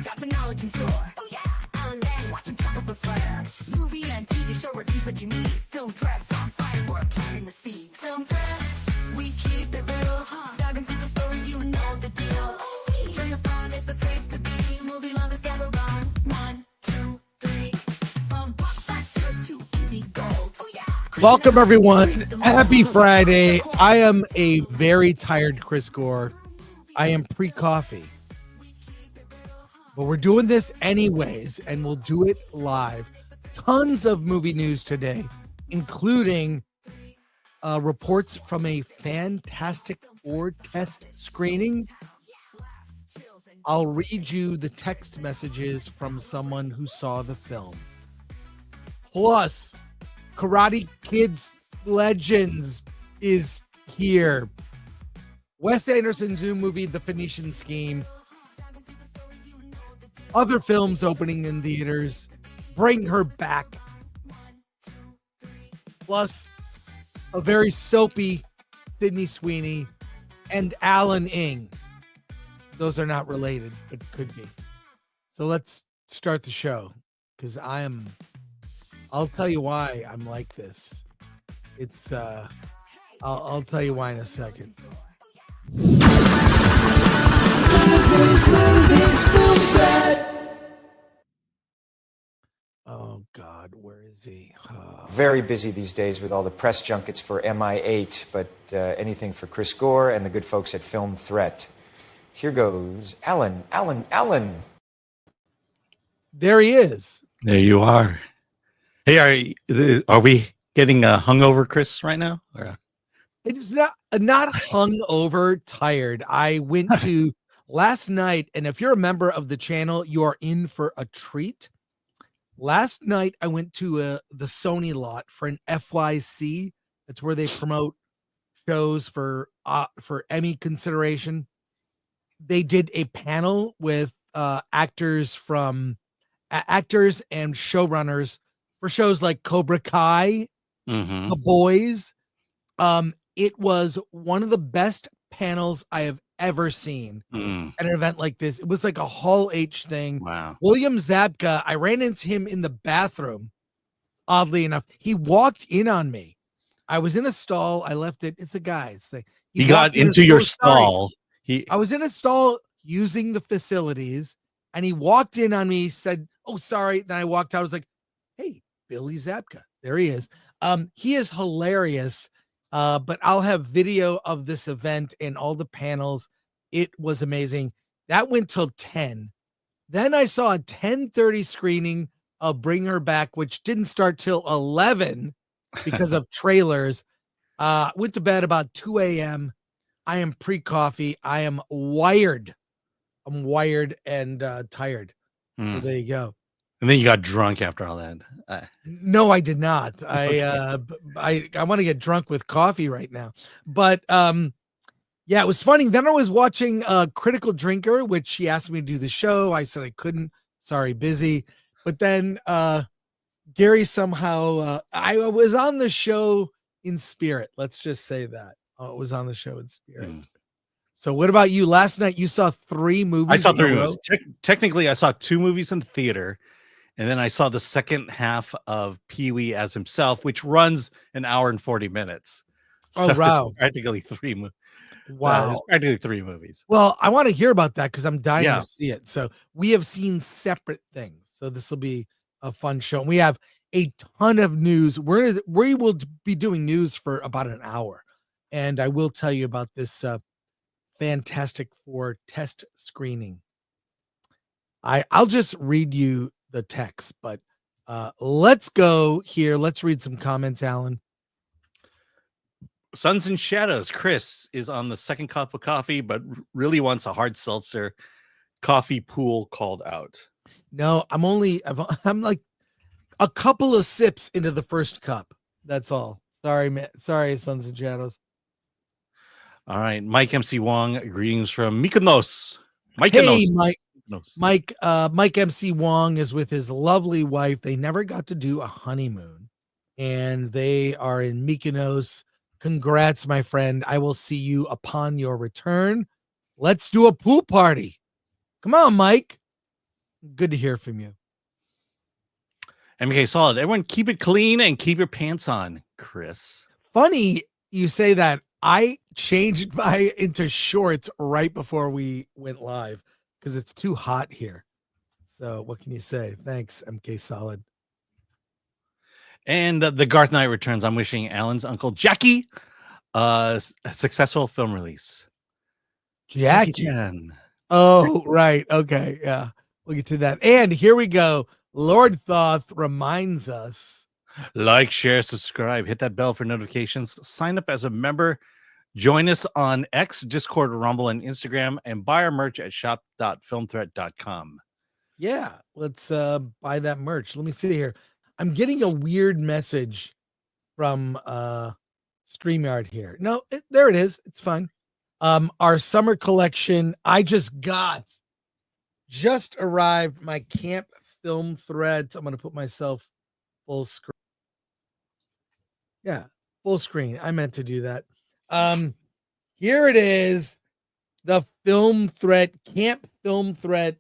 got the knowledge in store. Oh yeah, Alan Lang, watch him chuckle the flare. Movie and TV show reviews that you need. Film threads on fire, we're planting the seeds. Film thread, we keep it real. Dive into the stories, you know the deal. Turn the phone, it's the place to be. Movie lovers gather round. 1, 2, 3. From blockbusters to indie gold. Oh yeah. Welcome, everyone. Happy Friday. I am a very tired Chris Gore. I am pre-coffee. But we're doing this anyways, and we'll do it live. Tons of movie news today, including reports from a Fantastic Four test screening. I'll read you the text messages from someone who saw the film. Plus, Karate Kid's Legends is here. Wes Anderson's new movie, The Phoenician Scheme. Other films opening in theaters. Bring Her Back. Plus, a very soapy Sydney Sweeney and Alan Ng. Those are not related, but could be. So let's start the show, because I'll tell you why I'm like this. It's I'll tell you why in a second. Oh God, where is he? Very busy these days with all the press junkets for MI8, but anything for Chris Gore and the good folks at Film Threat. Here goes Alan. There he is. There you are. Hey, are we getting hungover, Chris, right now? Or? It's not hungover, tired. I went to last night, and if you're a member of the channel, you are in for a treat. Last night, I went to the Sony lot for an FYC. That's where they promote shows for Emmy consideration. They did a panel with actors and showrunners for shows like Cobra Kai, The Boys. It was one of the best panels I have ever seen at an event like this. It was like a Hall H thing. Wow. William Zabka, I ran into him in the bathroom. Oddly enough, he walked in on me. I was in a stall. I left it. It's a guy's thing. He got into your stall. I was in a stall using the facilities, and he walked in on me, said, "Oh, sorry." Then I walked out. I was like, "Hey, Billy Zabka." There he is. He is hilarious. But I'll have video of this event and all the panels. It was amazing. That went till 10. Then I saw a 10:30 screening of Bring Her Back, which didn't start till 11 because of trailers. Went to bed about 2 a.m. I am pre-coffee. I am wired. I'm wired and tired. So there you go. And then you got drunk after all that. No, I did not. Okay. I want to get drunk with coffee right now. But yeah, it was funny. Then I was watching Critical Drinker, which she asked me to do the show. I said I couldn't. Sorry, busy. But then Gary somehow I was on the show in spirit. Let's just say that. I was on the show in spirit. So what about you? Last night you saw 3 movies. I saw 3 movies. Technically, I saw 2 movies in the theater, and then I saw the second half of PeeWee As Himself, which runs an hour and 40 minutes. Oh, wow. It's practically 3 movies. Wow. It's practically 3 movies. Well, I want to hear about that because I'm dying to see it. So we have seen separate things. So this will be a fun show. And we have a ton of news. We will be doing news for about an hour. And I will tell you about this Fantastic Four test screening. I'll just read you the text, but let's go here. Let's read some comments, Alan. Suns and Shadows. Chris is on the second cup of coffee, but really wants a hard seltzer. Coffee pool called out. No, I'm like a couple of sips into the first cup. That's all. Sorry, man. Sorry, Suns and Shadows. All right, Mike MC Wong, greetings from Mykonos. Hey, Mike MC Wong is with his lovely wife. They never got to do a honeymoon, and they are in Mykonos. Congrats, my friend. I will see you upon your return. Let's do a pool party. Come on, Mike. Good to hear from you. MK Solid. Everyone keep it clean and keep your pants on, Chris. Funny you say that. I changed my into shorts right before we went live because it's too hot here. So what can you say? Thanks, MK Solid. And the Garth Knight returns. I'm wishing Alan's uncle Jackie a successful film release. Jackie Chan. Oh, right. Okay. Yeah. We'll get to that. And here we go. Lord Thoth reminds us. Like, share, subscribe, hit that bell for notifications, sign up as a member, join us on X, Discord, Rumble, and Instagram, and buy our merch at shop.filmthreat.com. Yeah, let's buy that merch. Let me see here. I'm getting a weird message from StreamYard here. No, there it is. It's fine. Our summer collection. I just arrived my camp film threads. I'm gonna put myself full screen. Yeah, full screen. I meant to do that. Here it is. The film threat, camp film threat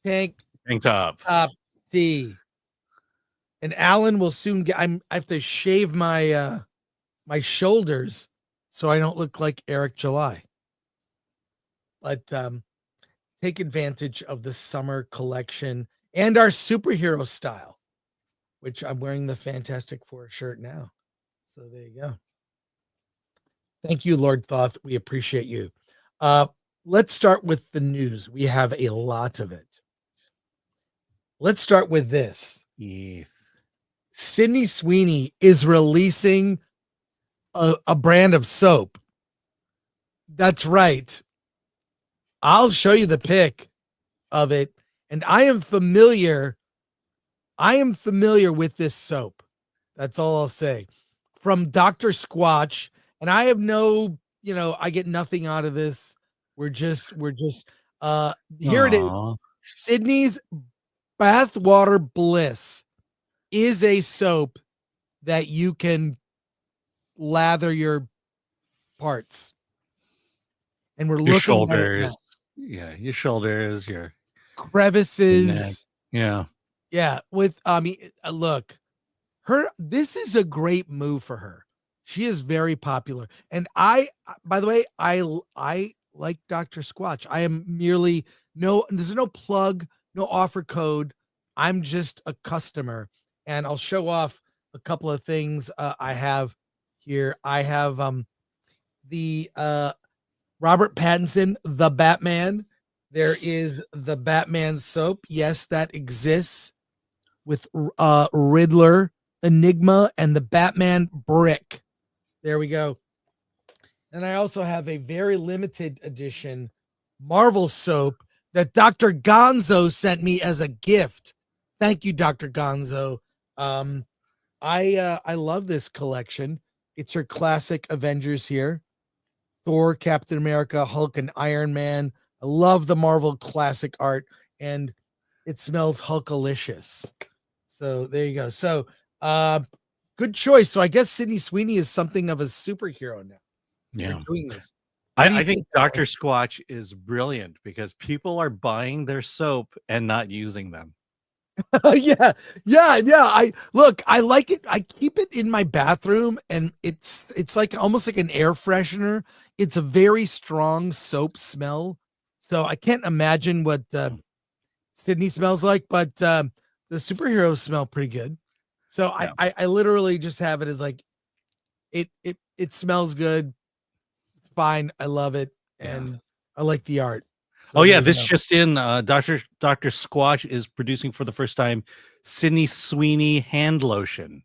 tank top tee. And Alan will soon get. I have to shave my my shoulders so I don't look like Eric July. But take advantage of the summer collection and our superhero style, which I'm wearing the Fantastic Four shirt now. So there you go. Thank you, Lord Thoth. We appreciate you. Let's start with the news. We have a lot of it. Let's start with this. Yeah. Sydney Sweeney is releasing a brand of soap. That's right. I'll show you the pic of it. And I am familiar with this soap. That's all I'll say. From Dr. Squatch. And I have no, I get nothing out of this. We're just here it is. Sydney's Bathwater Bliss is a soap that you can lather your parts. And we're your looking shoulders. Yeah, your shoulders, your crevices. Yeah. Yeah. Look, this is a great move for her. She is very popular. And by the way, I like Dr. Squatch. I am merely there's no plug, no offer code. I'm just a customer. And I'll show off a couple of things I have here. I have the Robert Pattinson, the Batman. There is the Batman soap. Yes, that exists with Riddler, Enigma, and the Batman brick. There we go. And I also have a very limited edition Marvel soap that Dr. Gonzo sent me as a gift. Thank you, Dr. Gonzo. I love this collection. It's her classic Avengers here. Thor, Captain America, Hulk, and Iron Man. I love the Marvel classic art, and it smells Hulkalicious. So there you go. So good choice. So I guess Sydney Sweeney is something of a superhero now. Yeah. Doing this. I think Dr. Squatch is brilliant because people are buying their soap and not using them. Yeah. I like it. I keep it in my bathroom, and it's like almost like an air freshener. It's a very strong soap smell. So I can't imagine what Sydney smells like, but the superheroes smell pretty good. So yeah. I literally just have it as like it smells good. It's fine. I love it. And I like the art. So this just in Dr. Squatch is producing for the first time Sydney Sweeney hand lotion.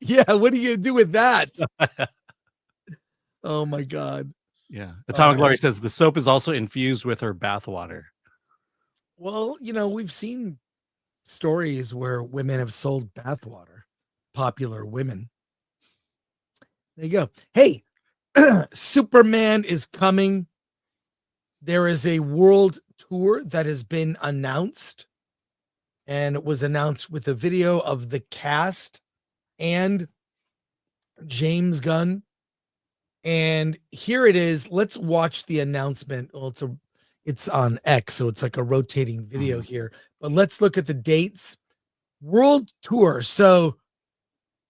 Yeah, what do you do with that? Oh my god. Yeah. Atomic Glory says the soap is also infused with her bathwater. Well, we've seen stories where women have sold bathwater. Popular women. There you go. Hey, Superman is coming. There is a world tour that has been announced, and it was announced with a video of the cast and James Gunn. And here it is. Let's watch the announcement. Well, It's on X, so it's like a rotating video here. But let's look at the dates. World tour. So,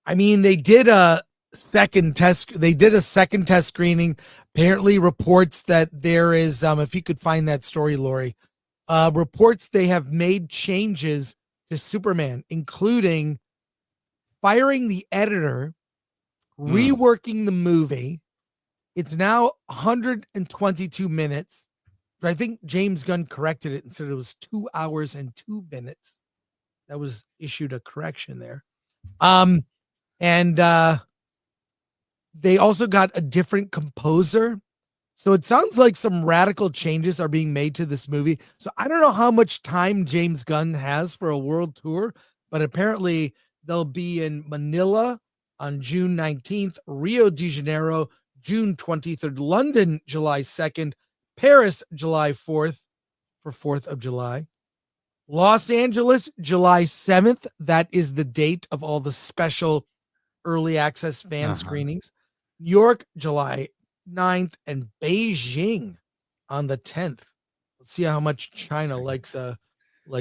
I mean, they did a second test screening. Apparently reports that there is, if you could find that story, Lori, reports they have made changes to Superman, including firing the editor, reworking the movie. It's now 122 minutes. But I think James Gunn corrected it and said it was 2 hours and 2 minutes. That was issued a correction there. And they also got a different composer. So it sounds like some radical changes are being made to this movie. So I don't know how much time James Gunn has for a world tour, but apparently they'll be in Manila on June 19th, Rio de Janeiro, June 23rd, London, July 2nd, Paris, July 4th for 4th of July. Los Angeles, July 7th. That is the date of all the special early access fan screenings. New York, July 9th, and Beijing on the 10th. Let's see how much China likes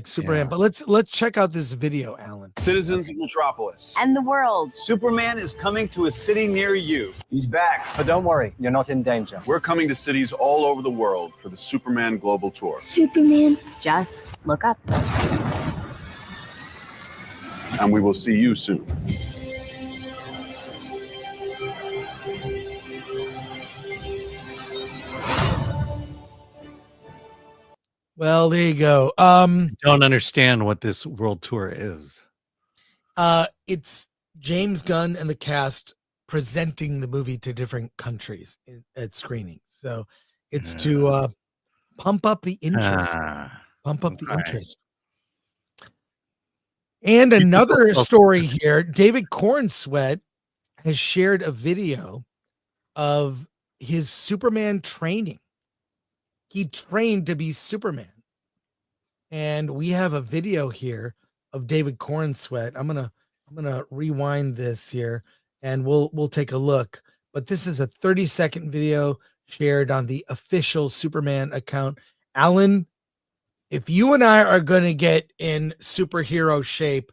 Superman. Yeah. But let's check out this video, Alan. Citizens of Metropolis. And the world. Superman is coming to a city near you. He's back. But don't worry, you're not in danger. We're coming to cities all over the world for the Superman Global Tour. Superman. Just look up. And we will see you soon. Well, there you go. Don't understand what this world tour is. It's James Gunn and the cast presenting the movie to different countries at screenings. So it's to pump up the interest. And another story here, David Corenswet has shared a video of his Superman training. He trained to be Superman. And we have a video here of David Corenswet. I'm gonna rewind this here and we'll take a look. But this is a 30-second video shared on the official Superman account. Alan, if you and I are gonna get in superhero shape,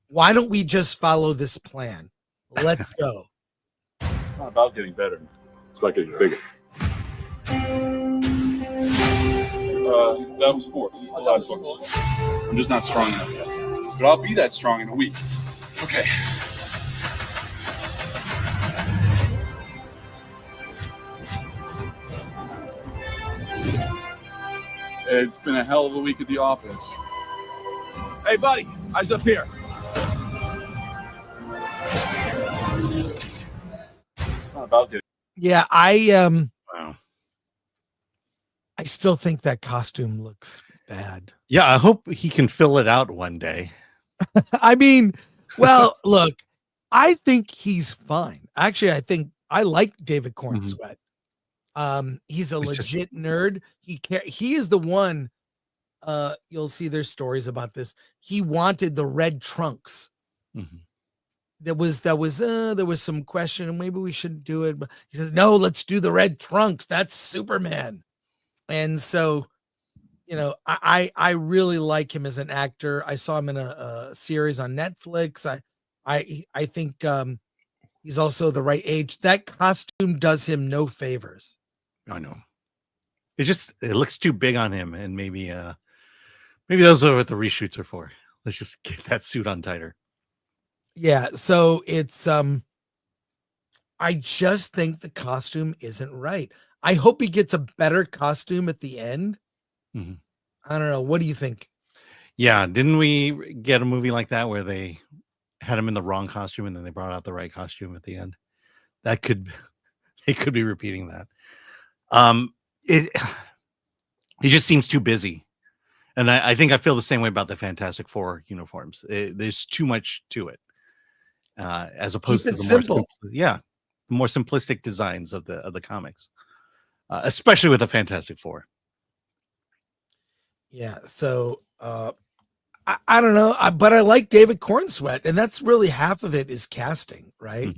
why don't we just follow this plan? Let's go. It's not about getting better. It's about getting bigger. That was 4. This is the last one. I'm just not strong enough yet. But I'll be that strong in a week. Okay. It's been a hell of a week at the office. Hey, buddy, eyes up here. It's not about getting. Yeah, Wow. I still think that costume looks bad. Yeah, I hope he can fill it out one day. I mean, well, look, I think he's fine. Actually, I think I like David Corenswet. He's a legit nerd. He is the one. You'll see there's stories about this. He wanted the red trunks. There was some question, maybe we shouldn't do it, but he said, no, let's do the red trunks. That's Superman. And so, you know, I really like him as an actor. I saw him in a series on Netflix. I think he's also the right age. That costume does him no favors. I know. It looks too big on him, and maybe those are what the reshoots are for. Let's just get that suit on tighter. Yeah, so it's I just think the costume isn't right. I hope he gets a better costume at the end. I don't know. What do you think? Yeah, didn't we get a movie like that where they had him in the wrong costume and then they brought out the right costume at the end? They could be repeating that. He just seems too busy. And I think I feel the same way about the Fantastic Four uniforms. There's too much to it. As opposed to the more simplistic designs of the comics. Especially with the Fantastic Four. Yeah, so I don't know, but I like David Corenswet, and that's really half of it is casting, right?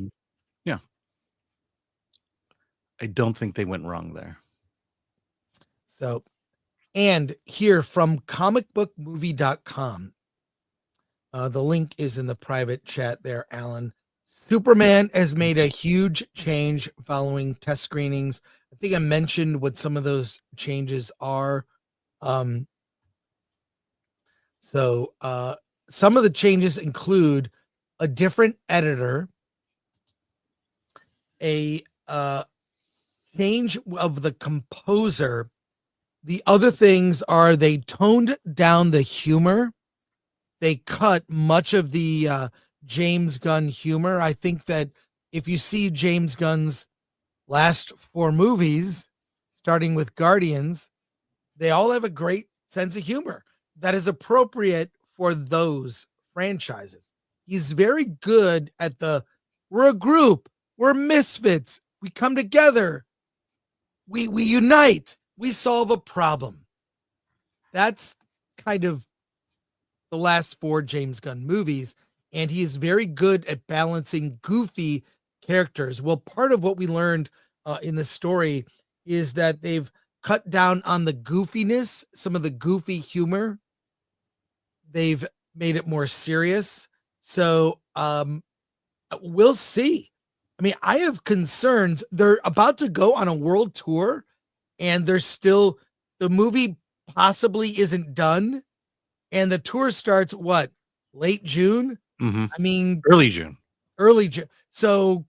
Yeah. I don't think they went wrong there. So And here from comicbookmovie.com, the link is in the private chat there, Alan. Superman has made a huge change following test screenings. I think I mentioned what some of those changes are. So some of the changes include a different editor, a change of the composer. The other things are they toned down the humor. They cut much of the James Gunn humor. I think that if you see James Gunn's last 4 movies, starting with Guardians, they all have a great sense of humor that is appropriate for those franchises. He's very good at we're a group, we're misfits, we come together, we unite, we solve a problem. That's kind of the last 4 James Gunn movies, and he is very good at balancing goofy characters. Well, part of what we learned in the story is that they've cut down on the goofiness, some of the goofy humor. They've made it more serious. So we'll see. I mean, I have concerns. They're about to go on a world tour, and the movie possibly isn't done. And the tour starts late June? Mm-hmm. I mean, early June. So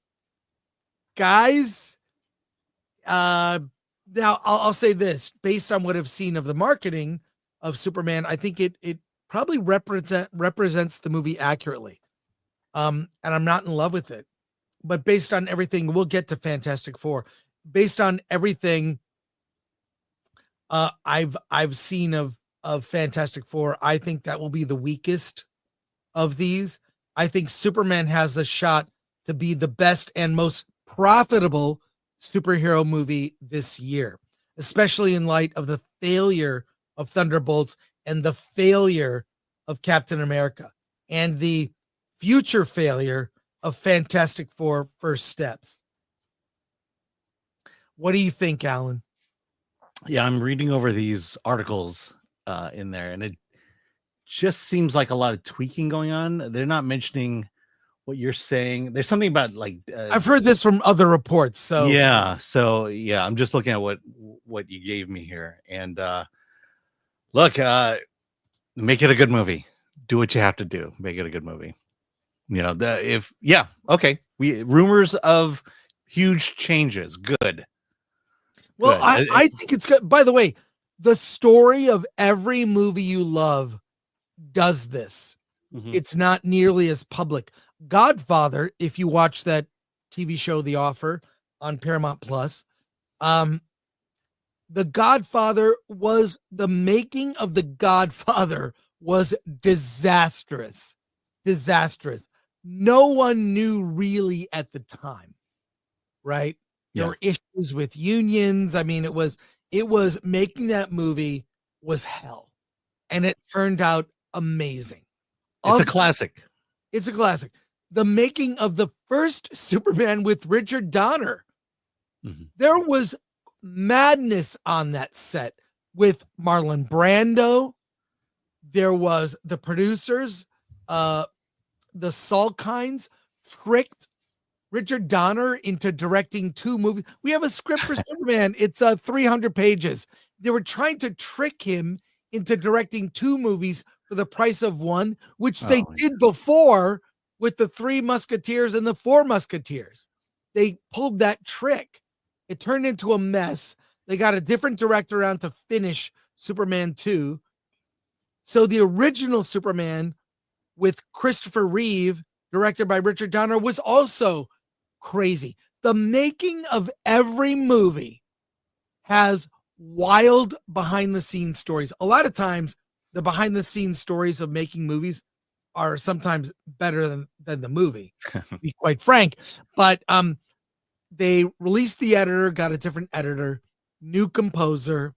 guys, now I'll say this, based on what I've seen of the marketing of Superman, I think it probably represents the movie accurately. And I'm not in love with it, but based on everything, we'll get to Fantastic Four. Based on everything I've seen of Fantastic Four, I think that will be the weakest of these. I think Superman has a shot to be the best and most profitable superhero movie this year, especially in light of the failure of Thunderbolts and the failure of Captain America and the future failure of Fantastic Four First Steps. What do you think, Alan? Yeah, I'm reading over these articles in there, and it just seems like a lot of tweaking going on. They're not mentioning what you're saying. There's something about I've heard this from other reports. So yeah, I'm just looking at what you gave me here, and look, make it a good movie. Do what you have to do. Make it a good movie. Rumors of huge changes. Good. Well, I think it's good. By the way, the story of every movie you love does this. Mm-hmm. It's not nearly as public. Godfather, if you watch that TV show, The Offer on Paramount Plus, the making of The Godfather was disastrous. No one knew really at the time, right? There were issues with unions. I mean, it was making that movie was hell, and it turned out amazing. It's a classic. The making of the first Superman with Richard Donner. Mm-hmm. There was madness on that set with Marlon Brando. There was the producers, the Salkinds tricked Richard Donner into directing 2 movies. We have a script for Superman. It's 300 pages. They were trying to trick him into directing 2 movies for the price of 1, which they did before with the 3 Musketeers and the 4 Musketeers. They pulled that trick. It turned into a mess. They got a different director on to finish Superman 2. So the original Superman with Christopher Reeve, directed by Richard Donner, was also crazy. The making of every movie has wild behind the scenes stories. A lot of times the behind the scenes stories of making movies are sometimes better than the movie, to be quite frank. But they released the editor, got a different editor, new composer.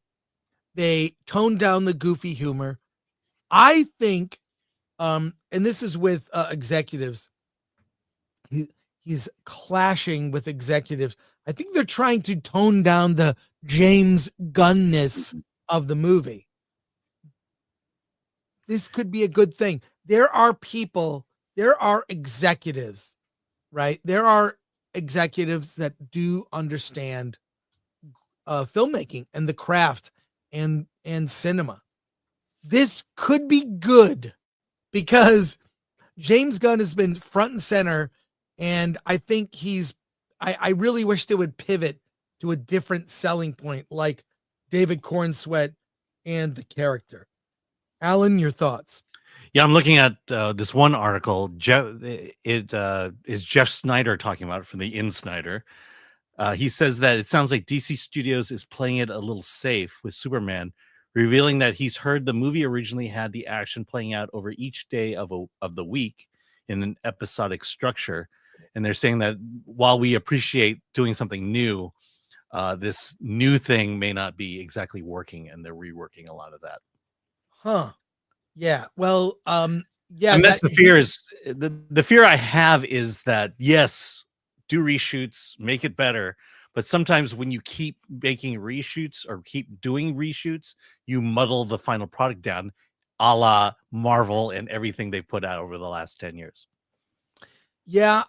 They toned down the goofy humor. I think, and this is with executives, he's clashing with executives. I think they're trying to tone down the James Gunness of the movie. This could be a good thing. There are executives, right? There are executives that do understand filmmaking and the craft and cinema. This could be good because James Gunn has been front and center, and I think I really wish they would pivot to a different selling point like David Corenswet and the character. Alan, your thoughts? Yeah, I'm looking at this one article. Is Jeff Snyder talking about it from the In Snyder. He says that it sounds like DC Studios is playing it a little safe with Superman, revealing that he's heard the movie originally had the action playing out over each day of the week in an episodic structure. And they're saying that while we appreciate doing something new, this new thing may not be exactly working, and they're reworking a lot of that. Huh. Yeah. Well, yeah. And that's the fear is the fear I have is that, yes, do reshoots, make it better. But sometimes when you keep making reshoots or keep doing reshoots, you muddle the final product down, a la Marvel and everything they've put out over the last 10 years. Yeah,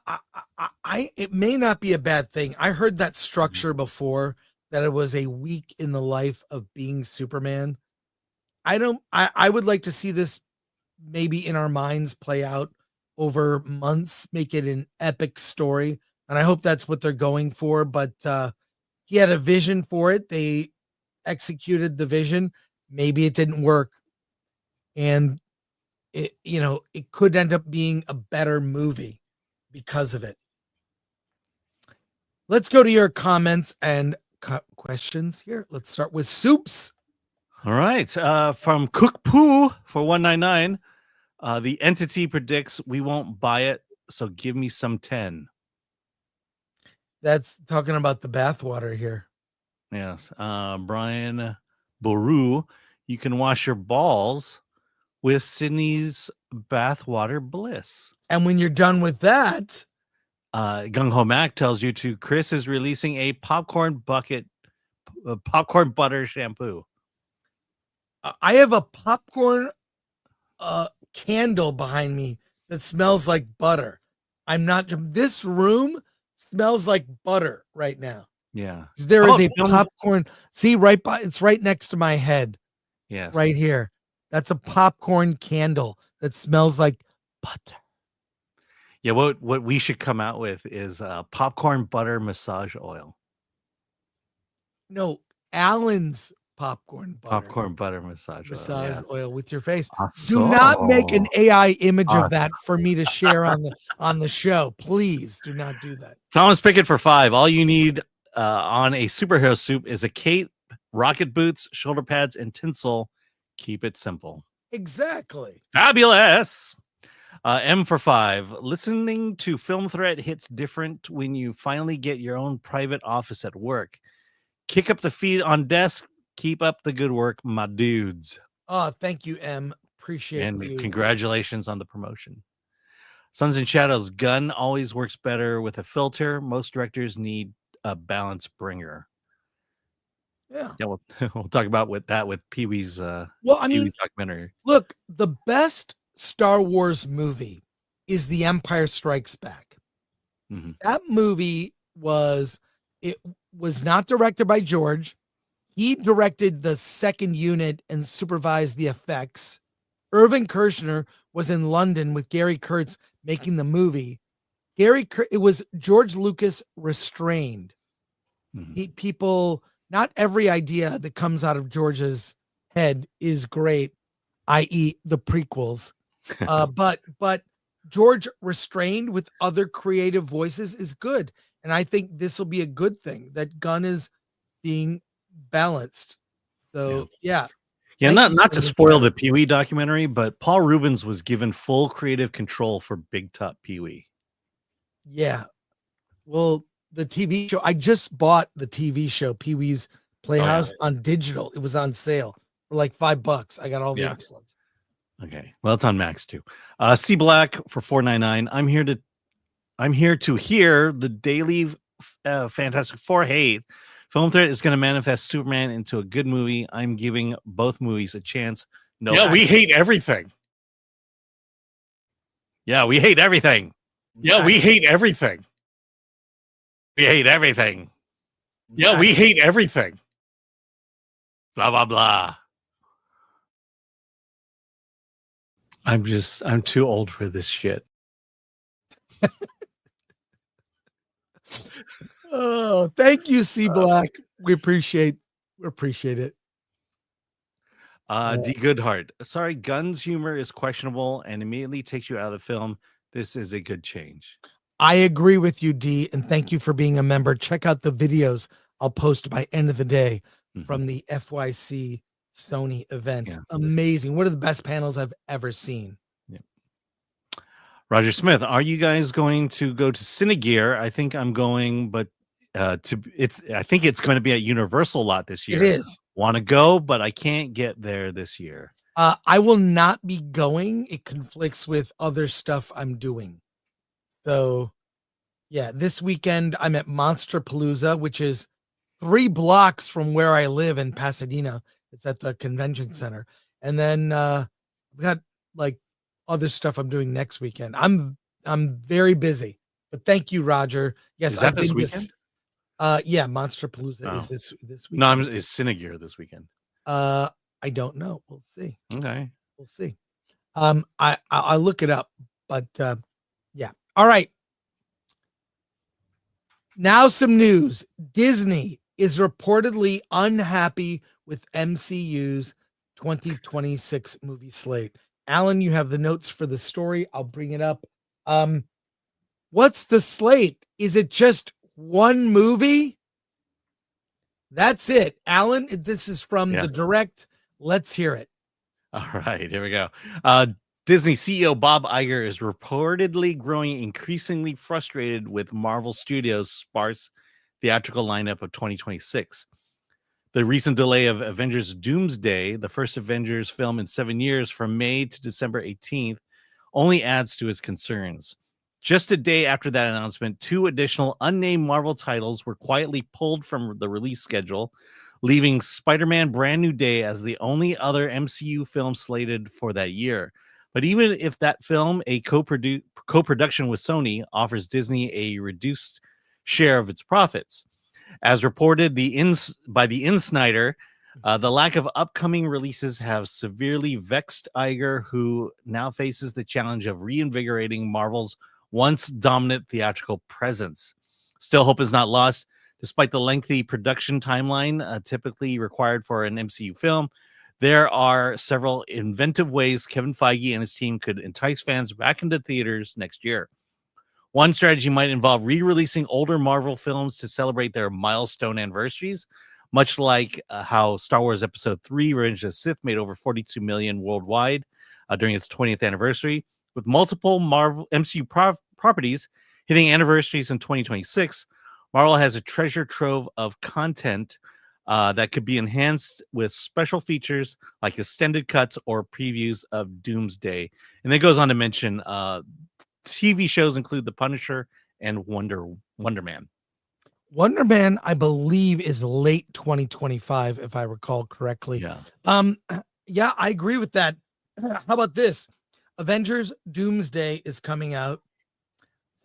it may not be a bad thing. I heard that structure before, that it was a week in the life of being Superman. I would like to see this maybe in our minds play out over months, make it an epic story. And I hope that's what they're going for. But he had a vision for it. They executed the vision. Maybe it didn't work. And it could end up being a better movie because of it. Let's go to your comments and questions here. Let's start with Soups. All right. From Cook Poo for 199. The entity predicts we won't buy it, so give me some 10. That's talking about the bathwater here. Yes. Brian Boru, you can wash your balls with Sydney's Bathwater Bliss. And when you're done with that, Gung Ho Mac tells you Chris is releasing a popcorn butter shampoo. I have a popcorn candle behind me that smells like butter. This room smells like butter right now. Yeah. There is a popcorn. See, it's right next to my head. Yes. Right here. That's a popcorn candle that smells like butter. Yeah, what we should come out with is popcorn butter massage oil. No, Alan's popcorn butter massage oil with your face. Awesome. Do not make an AI image of that for me to share on the show. Please do not do that. Thomas Pickett for 5. All you need on a superhero soup is a cape, rocket boots, shoulder pads, and tinsel. Keep it simple. Exactly. Fabulous. M for 5. Listening to Film Threat hits different when you finally get your own private office at work. Kick up the feet on desk. Keep up the good work, my dudes. Oh, thank you, M. Appreciate it. And congratulations on the promotion. Suns and Shadows. Gun always works better with a filter. Most directors need a balance bringer. Yeah. We'll talk about with PeeWee's PeeWee's documentary. Look, the best Star Wars movie is The Empire Strikes Back. Mm-hmm. That movie was not directed by George. He directed the second unit and supervised the effects. Irvin Kershner was in London with Gary Kurtz making the movie. It was George Lucas restrained. Mm-hmm. Not every idea that comes out of George's head is great, i.e. the prequels. But George restrained with other creative voices is good. And I think this will be a good thing that Gunn is being balanced. So yeah. Not to spoil the PeeWee documentary, but Paul Rubens was given full creative control for Big Top PeeWee. Yeah. Well, the TV show, I just bought the TV show PeeWee's Playhouse on digital. It was on sale for like $5. I got all the episodes. Okay. Well, it's on Max too. C Black for $4.99. I'm here to hear the daily Fantastic Four hate Film Threat is going to manifest Superman into a good movie. I'm giving both movies a chance. No, Yeah, we hate everything. Yeah, we hate everything. Yeah, we hate everything. We hate everything. Yeah, we hate everything. Blah, blah, blah. I'm too old for this shit. Oh, thank you, C Black. We appreciate it. D Goodhart. Sorry, Gunn's humor is questionable and immediately takes you out of the film. This is a good change. I agree with you, D, and thank you for being a member. Check out the videos I'll post by end of the day from the FYC Sony event. Yeah. Amazing. One of the best panels I've ever seen. Yeah. Roger Smith, are you guys going to go to Cinegear? I think I'm going, but I think it's going to be at Universal lot this year. It is. Want to go, but I can't get there this year. I will not be going. It conflicts with other stuff I'm doing. So, yeah, this weekend I'm at Monster Palooza, which is 3 blocks from where I live in Pasadena. It's at the convention center. And then we got like other stuff I'm doing next weekend. I'm very busy. But thank you, Roger. Yes, is that this weekend? Yeah, Monster Palooza is this weekend. No, it's Cinegear this weekend. I don't know. We'll see. Okay. We'll see. I'll look it up, but yeah. All right. Now some news. Disney is reportedly unhappy with MCU's 2026 movie slate. Alan, you have the notes for the story. I'll bring it up. What's the slate? Is it just one movie? That's it. Alan, this is from the Direct. Let's hear it. All right, here we go. Disney CEO Bob Iger is reportedly growing increasingly frustrated with Marvel Studios' sparse theatrical lineup of 2026. The recent delay of Avengers Doomsday, the first Avengers film in 7 years from May to December 18th, only adds to his concerns. Just a day after that announcement, 2 additional unnamed Marvel titles were quietly pulled from the release schedule, leaving Spider-Man Brand New Day as the only other MCU film slated for that year. But even if that film, a co-production with Sony, offers Disney a reduced share of its profits. As reported by the Insider, the lack of upcoming releases have severely vexed Iger, who now faces the challenge of reinvigorating Marvel's once dominant theatrical presence. Still, hope is not lost. Despite the lengthy production timeline typically required for an MCU film, there are several inventive ways Kevin Feige and his team could entice fans back into theaters next year. One strategy might involve re-releasing older Marvel films to celebrate their milestone anniversaries, much like how Star Wars Episode 3 Revenge of the Sith made over $42 million worldwide during its 20th anniversary. With multiple Marvel MCU properties hitting anniversaries in 2026, Marvel has a treasure trove of content that could be enhanced with special features like extended cuts or previews of Doomsday. And it goes on to mention TV shows include The Punisher and Wonder Man. Wonder Man, I believe, is late 2025, if I recall correctly. Yeah. Yeah, I agree with that. How about this? Avengers Doomsday is coming out.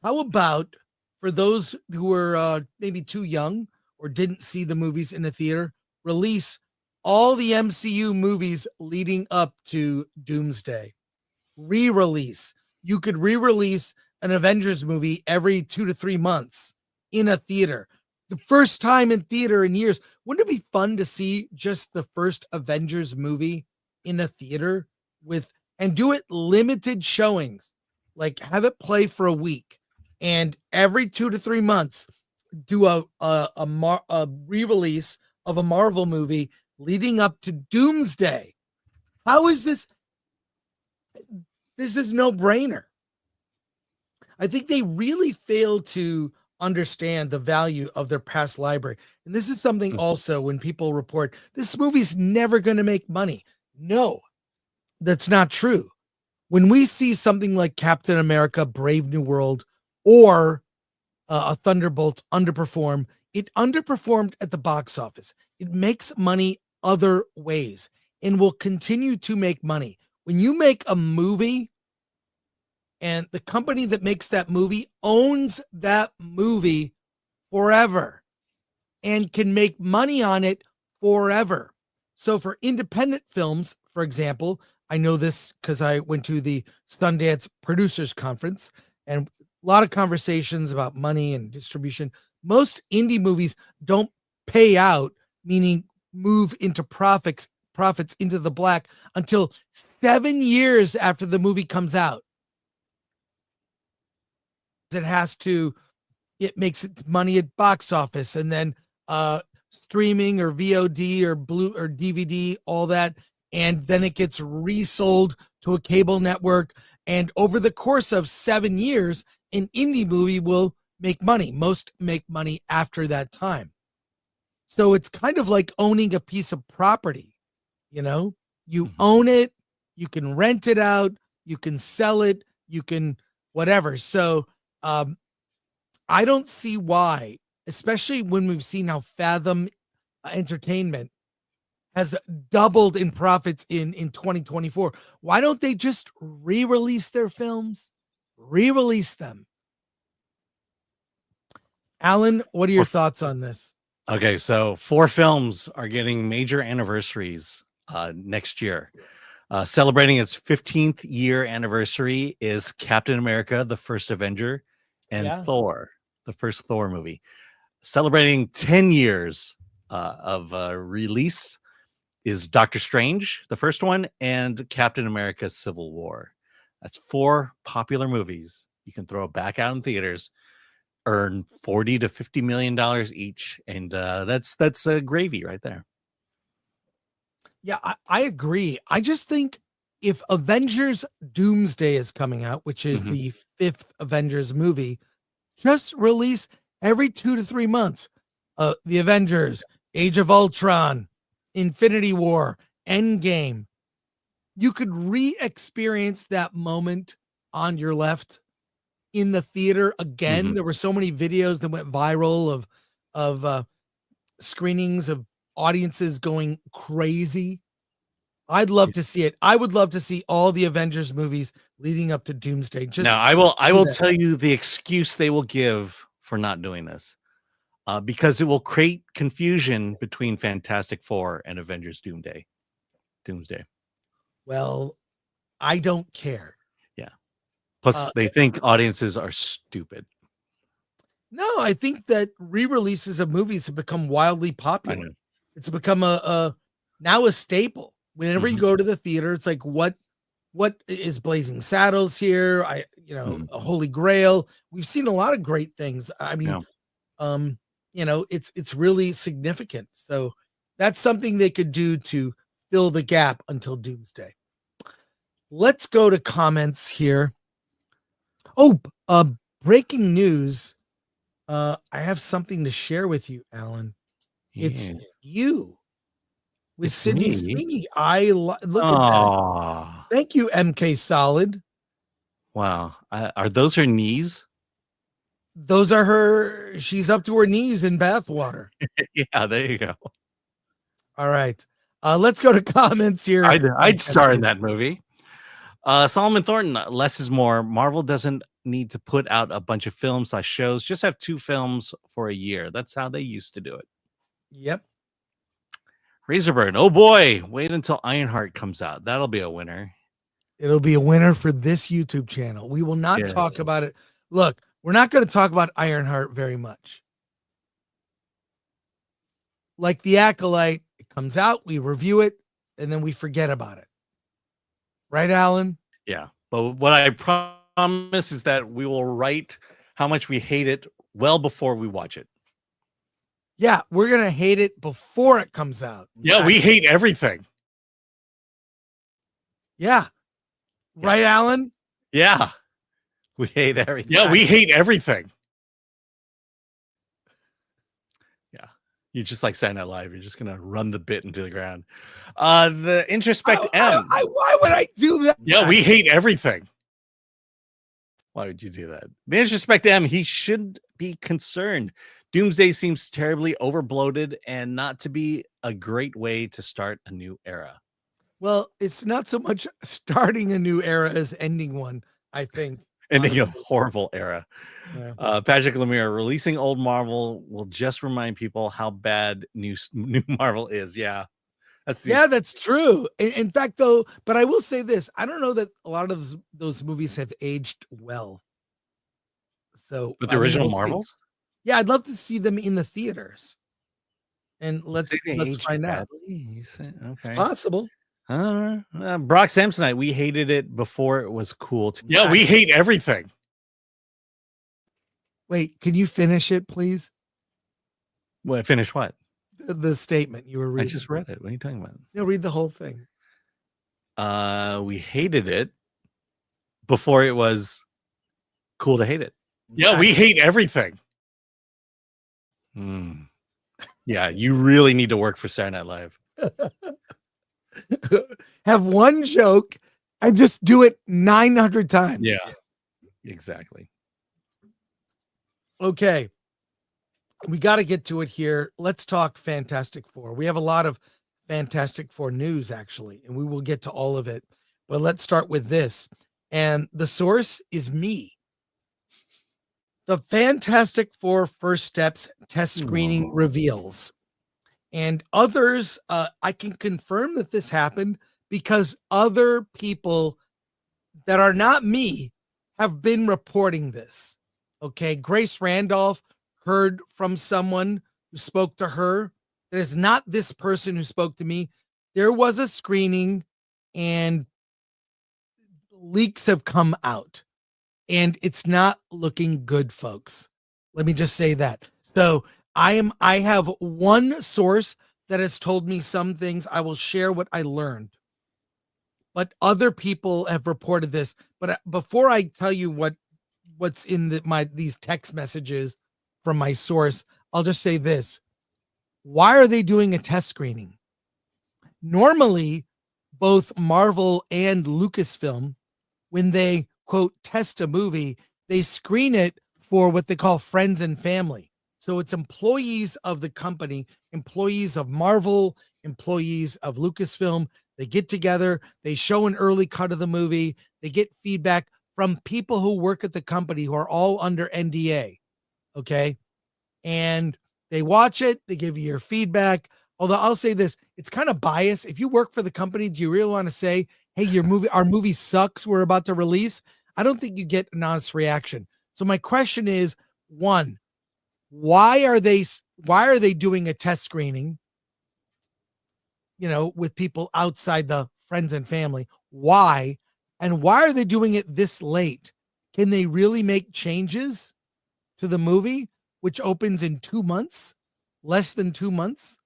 How about for those who are maybe too young or didn't see the movies in the theater, release all the MCU movies leading up to Doomsday. Re-release. You could re-release an Avengers movie every 2 to 3 months in a theater. The first time in theater in years. Wouldn't it be fun to see just the first Avengers movie in a theater and do it limited showings? Like have it play for a week and every 2 to 3 months do a re-release of a Marvel movie leading up to Doomsday. How is this? This is no brainer. I think they really fail to understand the value of their past library. And this is something also when people report this movie's never going to make money. No, that's not true. When we see something like Captain America, Brave New World, or a Thunderbolt underperform it underperformed at the box office. It makes money other ways and will continue to make money. When you make a movie and the company that makes that movie owns that movie forever and can make money on it forever. So for independent films, for example, I know this because I went to the Sundance Producers Conference and a lot of conversations about money and distribution. Most indie movies don't pay out, meaning move into profits into the black until 7 years after the movie comes out. It makes its money at box office and then streaming or VOD or blue or DVD, all that. And then it gets resold to a cable network. And over the course of 7 years, an indie movie will make money. Most make money after that time. So it's kind of like owning a piece of property. You own it, you can rent it out, you can sell it, you can whatever. So I don't see why, especially when we've seen how Fathom Entertainment has doubled in profits in 2024. Why don't they just re-release their films? Re-release them. Alan, what are your thoughts on this? Okay, so 4 films are getting major anniversaries next year. Celebrating its 15th year anniversary is Captain America, the First Avenger, and Thor, the first Thor movie. Celebrating 10 years of release is Doctor Strange, the first one, and Captain America Civil War. That's 4 popular movies. You can throw it back out in theaters, earn $40 to $50 million each, and that's gravy right there. Yeah, I agree. I just think if Avengers Doomsday is coming out, which is the 5th Avengers movie, just release every 2 to 3 months. The Avengers, Age of Ultron, Infinity War, Endgame. You could re-experience that moment on your left in the theater again. There were so many videos that went viral of screenings of audiences going crazy. I'd love to see it. I would love to see all the Avengers movies leading up to Doomsday. Now, I will tell you the excuse they will give for not doing this, because it will create confusion between Fantastic Four and Avengers Doomsday. Well, I don't care. Yeah. Plus, they think audiences are stupid. No, I think that re-releases of movies have become wildly popular. It's become now a staple. Whenever you go to the theater, it's like, what is Blazing Saddles here? A Holy Grail. We've seen a lot of great things. I mean, it's really significant. So that's something they could do to fill the gap until Doomsday. Let's go to comments here. Oh, breaking news. I have something to share with you, Alan. It's you with Sydney Sweeney. Look at that. Thank you, MK Solid. Wow. Are those her knees? Those are her. She's up to her knees in bathwater. Yeah, there you go. All right. Let's go to comments here. I'd star in that movie. Solomon Thornton, less is more. Marvel doesn't need to put out a bunch of films / shows. Just have 2 films for a year. That's how they used to do it. Yep. Razorburn, oh boy, wait until Ironheart comes out. That'll be a winner. It'll be a winner for this YouTube channel. We will not talk about it. Look, we're not going to talk about Ironheart very much. Like The Acolyte, it comes out, we review it, and then we forget about it. Right, Alan? Yeah. But what I promise is that we will write how much we hate it well before we watch it. Yeah, we're going to hate it before it comes out. Yeah, we hate everything. Yeah. Right, Alan? Yeah. We hate everything. Yeah, we hate everything. Yeah. You're just like Saturday Night Live. You're just going to run the bit into the ground. The Introspect M. Why would I do that? Yeah, we hate everything. Why would you do that? The Introspect M, he should be concerned. Doomsday seems terribly overbloated and not to be a great way to start a new era. Well, it's not so much starting a new era as ending one, I think. Ending a honestly. horrible era. Yeah. Patrick Lemire, releasing old Marvel will just remind people how bad new Marvel is. Yeah. That's true. In fact, though, but I will say this: I don't know that a lot of those movies have aged well. So, With the I mean, original we'll see. Marvels? Yeah, I'd love to see them in the theaters. And let's aged find out. badly? You say, It's okay. possible. Brock Samsonite, we hated it before it was cool. Yeah, we hate everything. Wait, can you finish it, please? Well, finish what? The statement you were I reading. just read it. What are you talking about? No, read the whole thing. We hated it before it was cool to hate it. Yeah, we hate everything. Yeah, you really need to work for Saturday Night Live. Have one joke and just do it 900 times. Yeah, exactly. Okay. We got to get to it here. Let's talk Fantastic Four. We have a lot of Fantastic Four news, actually, and we will get to all of it. But let's start with this. And the source is me. The Fantastic Four First Steps test screening reveals. And others, I can confirm that this happened because other people that are not me have been reporting this. Okay. Grace Randolph heard from someone who spoke to her. That is not this person who spoke to me. There was a screening and leaks have come out and it's not looking good, folks. Let me just say that. So I have one source that has told me some things. I will share what I learned, but other people have reported this. But before I tell you what's in these text messages from my source, I'll just say this. Why are they doing a test screening? Normally, both Marvel and Lucasfilm, when they quote test a movie, they screen it for what they call friends and family. So it's employees of the company, employees of Marvel, employees of Lucasfilm. They get together, they show an early cut of the movie, they get feedback from people who work at the company who are all under NDA. Okay. And they watch it, they give you your feedback. Although I'll say this, it's kind of biased. If you work for the company, do you really want to say, hey, our movie sucks, we're about to release? I don't think you get an honest reaction. So my question is, one, why are they doing a test screening, with people outside the friends and family? Why? And why are they doing it this late? Can they really make changes to the movie, which opens in 2 months, less than 2 months?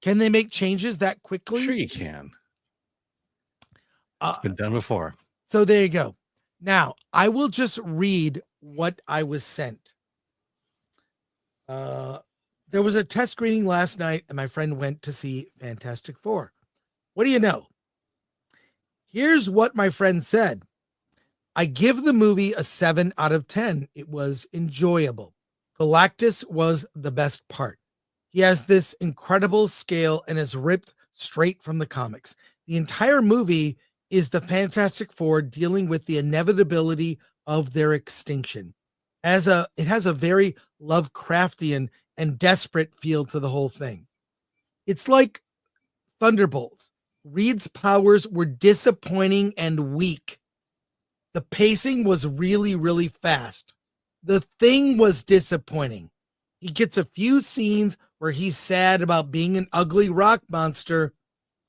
Can they make changes that quickly? Sure you can. It's been done before. So there you go. Now, I will just read what I was sent. There was a test screening last night, and my friend went to see Fantastic Four. What do you know? Here's what my friend said. I give the movie a 7 out of 10. It was enjoyable. Galactus was the best part. He has this incredible scale and is ripped straight from the comics. The entire movie is the Fantastic Four dealing with the inevitability of their extinction. It has a very Lovecraftian and desperate feel to the whole thing. It's like Thunderbolts. Reed's powers were disappointing and weak. The pacing was really, really fast. The Thing was disappointing. He gets a few scenes where he's sad about being an ugly rock monster,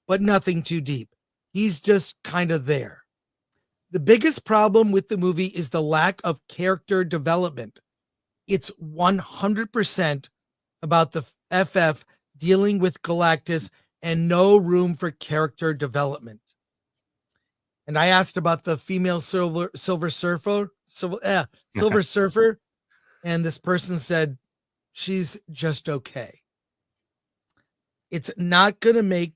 but nothing too deep. He's just kind of there. The biggest problem with the movie is the lack of character development. It's 100% about the FF dealing with Galactus and no room for character development. And I asked about the female Silver Surfer, and this person said she's just okay. It's not gonna make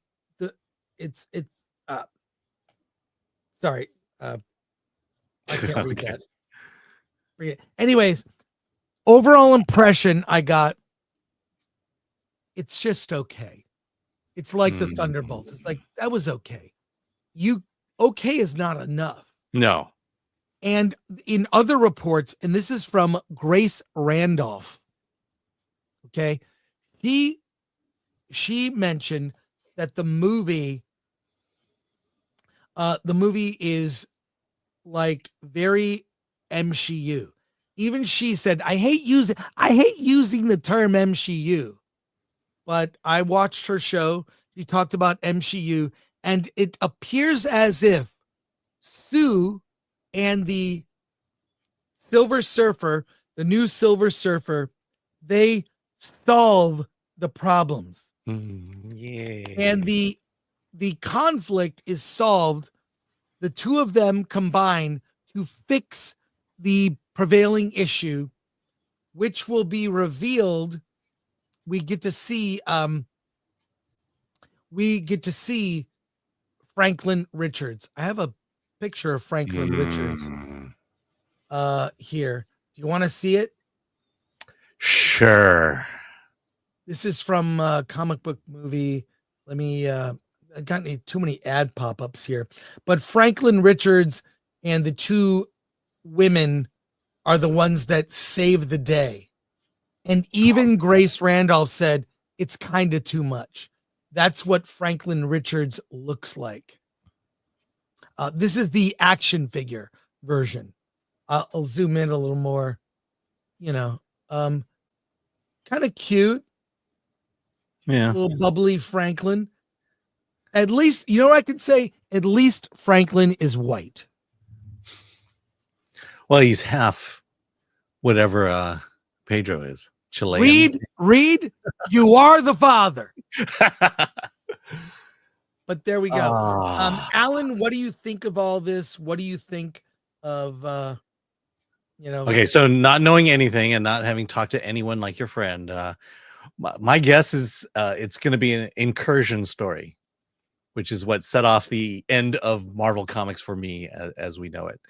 sorry, I can't read that. Anyways, overall impression I got, it's just okay. It's like the Thunderbolt. It's like, that was okay. Okay is not enough. No. And in other reports, and this is from Grace Randolph, okay, she mentioned that the movie is like very MCU. Even she said, I hate using the term MCU, but I watched her show. She talked about MCU, and it appears as if Sue and the Silver Surfer, the new Silver Surfer, they solve the problems. Yeah. And the conflict is solved. The two of them combine to fix the prevailing issue, which will be revealed. We get to see Franklin Richards. I have a picture of Franklin Richards here. Do you want to see it? Sure. This is from Comic Book Movie. Let me I got too many ad pop-ups here. But Franklin Richards and the two women are the ones that save the day. And even Grace Randolph said it's kind of too much. That's what Franklin Richards looks like. This is the action figure version. I'll zoom in a little more. Kind of cute. Yeah. Little bubbly Franklin. At least, you know what I could say? At least Franklin is white. Well, he's half whatever Pedro is. Chilean. Reed, you are the father. But there we go. Alan, what do you think of all this? What do you think of Okay, so not knowing anything and not having talked to anyone like your friend, my guess is it's going to be an incursion story, which is what set off the end of Marvel Comics for me as we know it.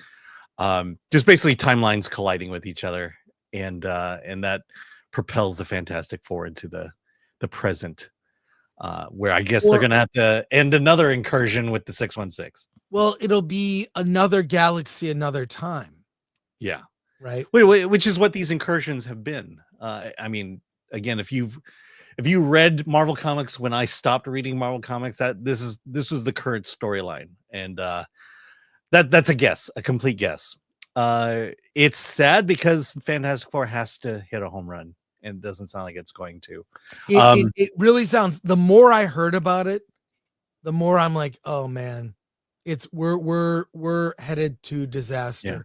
Just basically timelines colliding with each other, and that propels the Fantastic Four into the present, where I guess they're going to have to end another incursion with the 616. Well, it'll be another galaxy, another time. Yeah. Right. Wait, which is what these incursions have been. I mean, again, if you read Marvel Comics when I stopped reading Marvel Comics, this was the current storyline, and that's a guess, a complete guess. It's sad because Fantastic Four has to hit a home run, and it doesn't sound like it's going to. It really sounds. The more I heard about it, the more I'm like, oh man, we're headed to disaster. Yeah.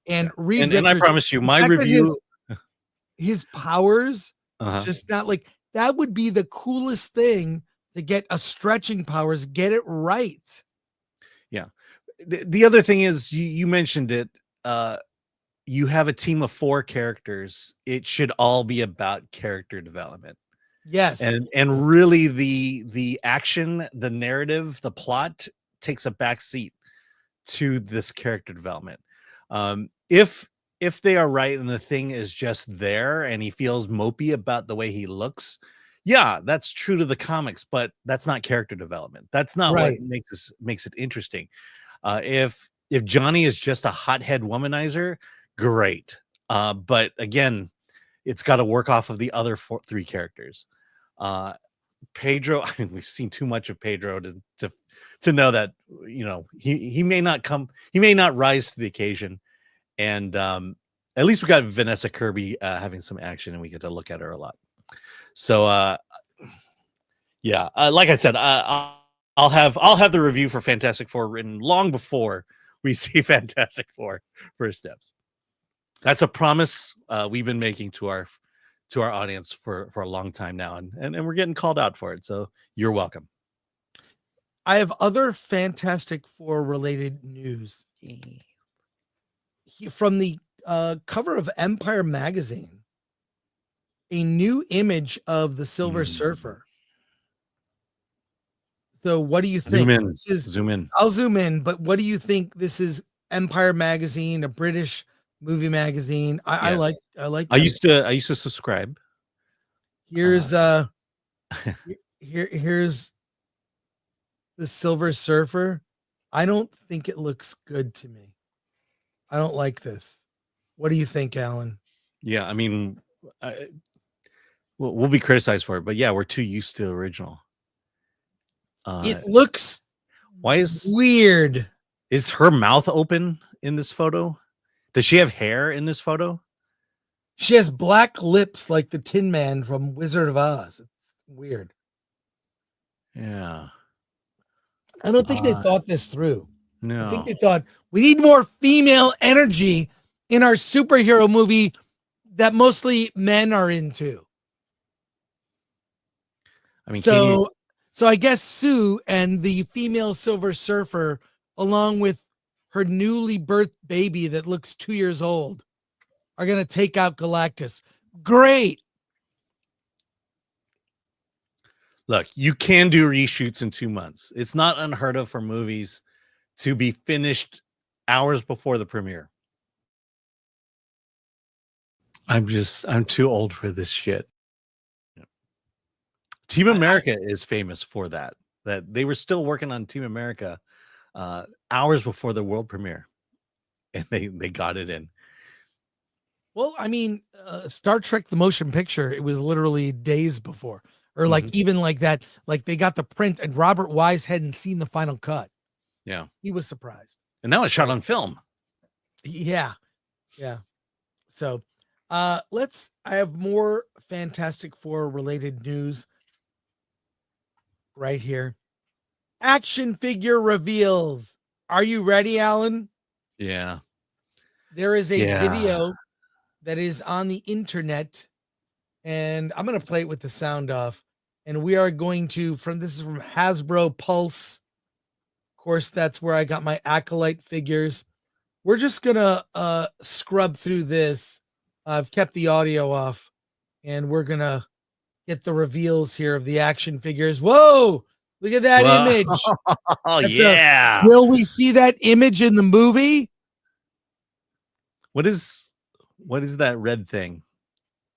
And Reed and I promise you, my review, his powers, Uh-huh. just not like that would be the coolest thing to get a stretching powers, get it right. Yeah. The other thing is you mentioned it. You have a team of 4 characters. It should all be about character development. Yes. And really the action, the narrative, the plot takes a back seat to this character development. If they are right and the thing is just there and he feels mopey about the way he looks, yeah, that's true to the comics, but that's not character development. That's not Right. what makes it interesting. If Johnny is just a hothead womanizer, great. But again, it's got to work off of the other 3 characters. Pedro, I mean, we've seen too much of Pedro to know that, he may not rise to the occasion. And at least we got Vanessa Kirby having some action, and we get to look at her a lot. So yeah, like I said, I'll have the review for Fantastic Four written long before we see Fantastic Four first steps. That's a promise we've been making to our audience for a long time now, and we're getting called out for it. So you're welcome. I have other Fantastic Four related news. From the cover of Empire magazine, a new image of the Silver Surfer. So what do you think? Zoom in. I'll zoom in, but what do you think? This is Empire magazine, a British movie magazine. I Yes. like I that. used to subscribe. Here's here's the Silver Surfer. I don't think it looks good to me. I don't like this. What do you think, Alan? Yeah, I mean, we'll be criticized for it, but yeah, we're too used to the original. It looks Why is weird. her mouth open in this photo? Does she have hair in this photo? She has black lips like the Tin Man from Wizard of Oz. It's weird. Yeah. I don't think they thought this through. No. I think they thought we need more female energy in our superhero movie that mostly men are into. I mean, so I guess Sue and the female Silver Surfer, along with her newly birthed baby that looks 2 years old, are going to take out Galactus. Great. Look, you can do reshoots in 2 months. It's not unheard of for movies to be finished hours before the premiere. I'm too old for this shit. Team America is famous for that they were still working on Team America hours before the world premiere, and they got it in. Well, I mean, Star Trek, the motion picture, it was literally days before, or like even like that, like they got the print and Robert Wise hadn't seen the final cut. Yeah. He was surprised. And now it's shot on film. Yeah. Yeah. So I have more Fantastic Four related news right here. Action figure reveals. Are you ready, Alan? Yeah. There is a video that is on the internet, and I'm going to play it with the sound off. And we are going to, this is from Hasbro Pulse. Of course, that's where I got my Acolyte figures. We're just going to scrub through this. I've kept the audio off, and we're going to get the reveals here of the action figures. Whoa! Look at that image. Oh, yeah. Will we see that image in the movie? What is that red thing?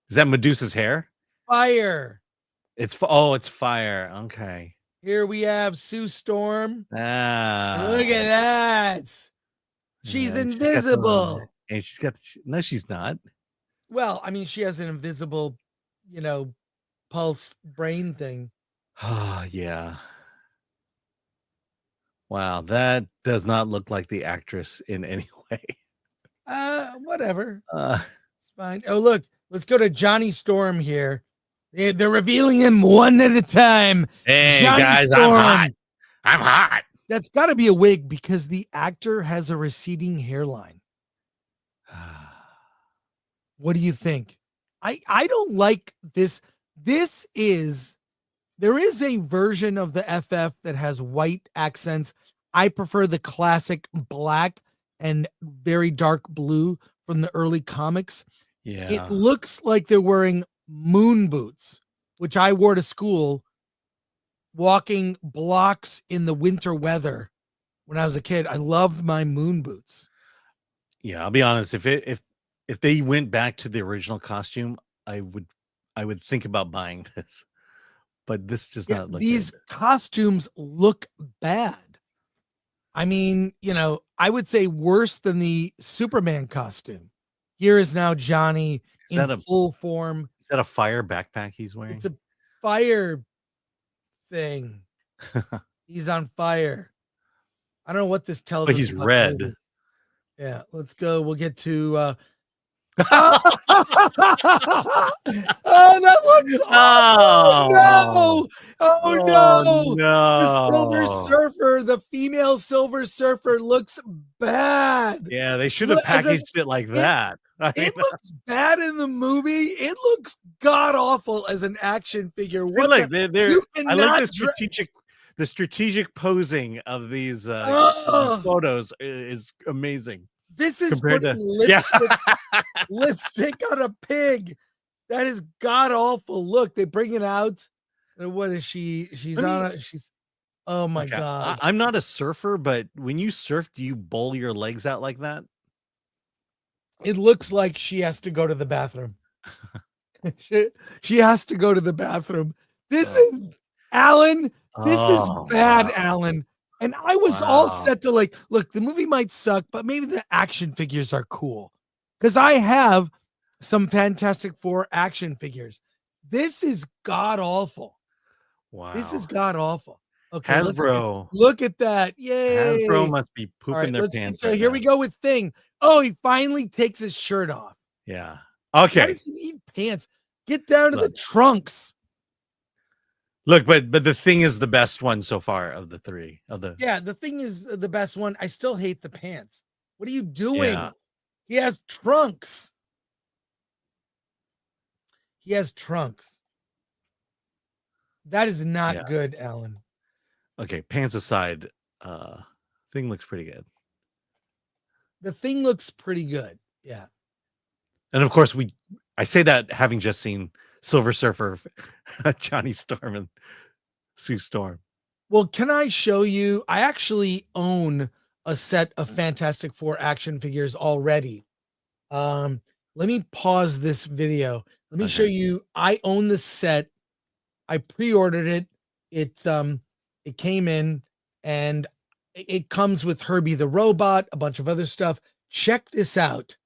Is that Medusa's hair? Fire. It's fire. Okay. Here we have Sue Storm. Look Ah. at that. She's invisible. And she's got no, she's not. Well, I mean, she has an invisible, pulse brain thing. Oh, yeah. Wow, that does not look like the actress in any way. Whatever. It's fine. Oh, look, let's go to Johnny Storm here. They're revealing him one at a time. Hey, Johnny guys, Storm. I'm hot. That's got to be a wig because the actor has a receding hairline. What do you think? I don't like this. There is a version of the FF that has white accents. I prefer the classic black and very dark blue from the early comics. Yeah. It looks like they're wearing moon boots, which I wore to school, walking blocks in the winter weather when I was a kid. I loved my moon boots. Yeah, I'll be honest. If they went back to the original costume, I would think about buying this. But this does not look these good. Costumes look bad. I mean, I would say worse than the Superman costume. Here is now Johnny in full form. Is that a fire backpack he's wearing? It's a fire thing. He's on fire. I don't know what this tells us. But he's red. Yeah, let's go. We'll get to oh, that looks no! Oh no! The Silver Surfer, the female Silver Surfer looks bad. Yeah, they should have packaged it like that. It looks bad in the movie. It looks god awful as an action figure. What I like the strategic posing of these photos is amazing. This is putting lipstick on a pig. That is god awful. Look, they bring it out. What is she? She's oh my god. I'm not a surfer, but when you surf, do you bowl your legs out like that? It looks like she has to go to the bathroom. she has to go to the bathroom. This is Alan. This is bad, wow. Alan. And I was all set to like, look, the movie might suck, but maybe the action figures are cool. Because I have some Fantastic Four action figures. This is god awful. Wow. This is god awful. Okay, Hasbro. look at that. Yay. Hasbro must be pooping All right, their let's pants. so right here now. we go with Thing. Oh, he finally takes his shirt off. Yeah. Why Okay. does he need pants? Get down to the Look. trunks. Look, but the Thing is the best one so far of the three. Yeah, the Thing is the best one. I still hate the pants. What are you doing? Yeah. He has trunks. He has trunks. That is not Yeah. good, Alan. Okay, pants aside, Thing looks pretty good. The Thing looks pretty good. Yeah. And of course, I say that having just seen Silver Surfer, Johnny Storm, and Sue Storm. Well, can I show you? I actually own a set of Fantastic Four action figures already. Let me pause this video. Let me show you. I own this set. I pre-ordered it. It came in and it comes with Herbie the Robot, a bunch of other stuff. Check this out.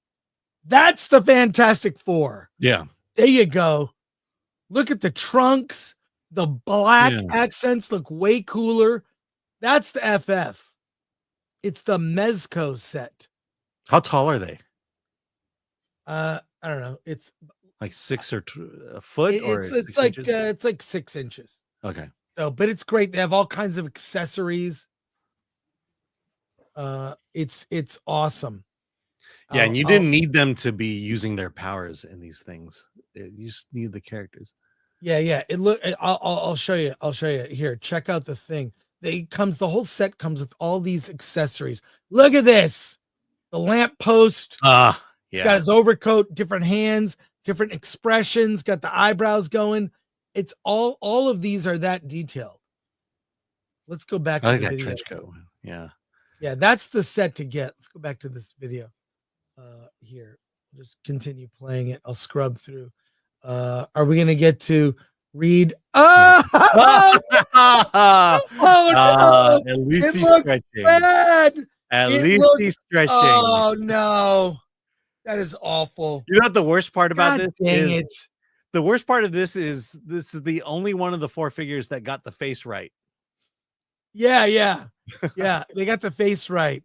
That's the Fantastic Four. Yeah. There you go. Look at the trunks. The black accents look way cooler. That's the FF. It's the Mezco set. How tall are they? I don't know. It's like 6 or a foot, or it's like 6 inches. Okay. So, but it's great. They have all kinds of accessories. It's awesome. Yeah, and you didn't need them to be using their powers in these things. You just need the characters. Yeah. I'll show you. I'll show you here. Check out the Thing. The whole set comes with all these accessories. Look at this. The lamppost. Yeah. Got his overcoat, different hands, different expressions, got the eyebrows going. It's all of these are that detailed. Let's go back to the video. Trench coat. Yeah. Yeah, that's the set to get. Let's go back to this video. Here. Just continue playing it. I'll scrub through. Are we gonna get to read? No. At least It he's looked stretching. bad. At It least looked- he's stretching. Oh no. That is awful. You know what the worst part about God this dang is? it. The worst part of this is the only one of the 4 figures that got the face right. Yeah. They got the face right.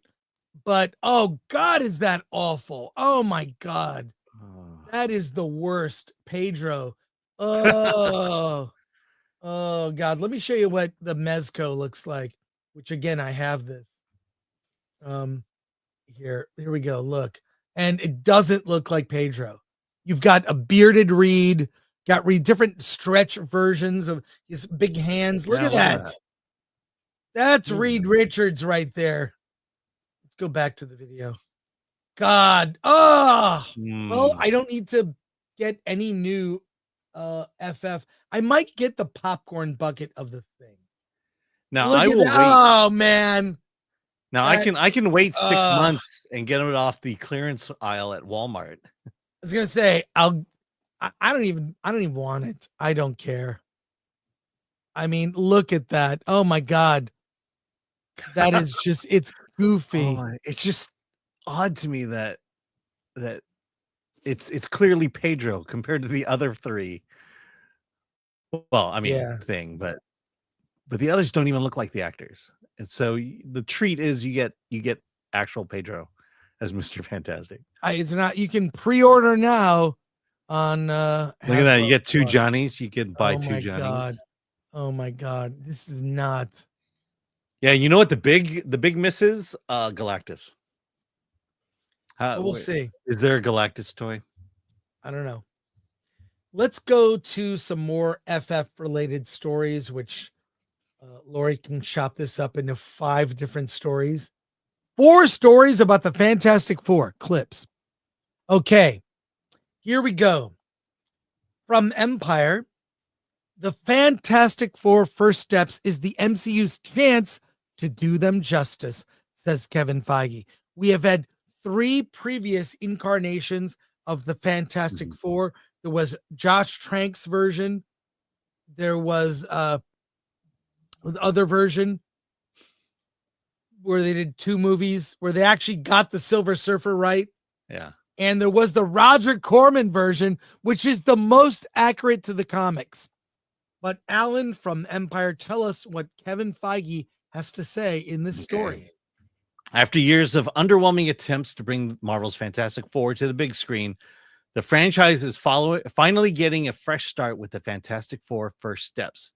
But oh God, is that awful? Oh my God. That is the worst. Pedro. Oh God. Let me show you what the Mezco looks like, which again, I have this. Here we go. Look. And it doesn't look like Pedro. You've got a bearded Reed, got different stretch versions of his big hands. Look at that. That's Reed Richards right there. Let's go back to the video. God. Well, I don't need to get any new FF. I might get the popcorn bucket of the Thing. Now Look I at will that. wait. Oh man. Now I can wait 6 months and get it off the clearance aisle at Walmart. I was gonna say I don't even want it. I don't care. I mean, look at that. Oh my God. That is just it's goofy. It's just odd to me that it's clearly Pedro compared to the other 3. Well, I mean, Thing, but the others don't even look like the actors. And so the treat is you get actual Pedro as Mr. Fantastic. It's not. You can pre-order now on. Look at that! You get 2 Plus. Johnnies. You can buy 2 Johnnies. God. Oh my God! This is not. Yeah, you know what the big miss is? Galactus. We'll see. Is there a Galactus toy? I don't know. Let's go to some more FF related stories, which Lori can chop this up into 5 different stories. 4 stories about the Fantastic Four clips. Okay, here we go. From Empire, the Fantastic Four first steps is the MCU's chance to do them justice, says Kevin Feige. We have had 3 previous incarnations of the Fantastic Four. There was Josh Trank's version. There was the other version where they did 2 movies where they actually got the Silver Surfer right. Yeah. And there was the Roger Corman version, which is the most accurate to the comics. But Alan from Empire, tell us what Kevin Feige has to say in this story. After years of underwhelming attempts to bring Marvel's Fantastic Four to the big screen, the franchise is finally getting a fresh start with the Fantastic Four First Steps.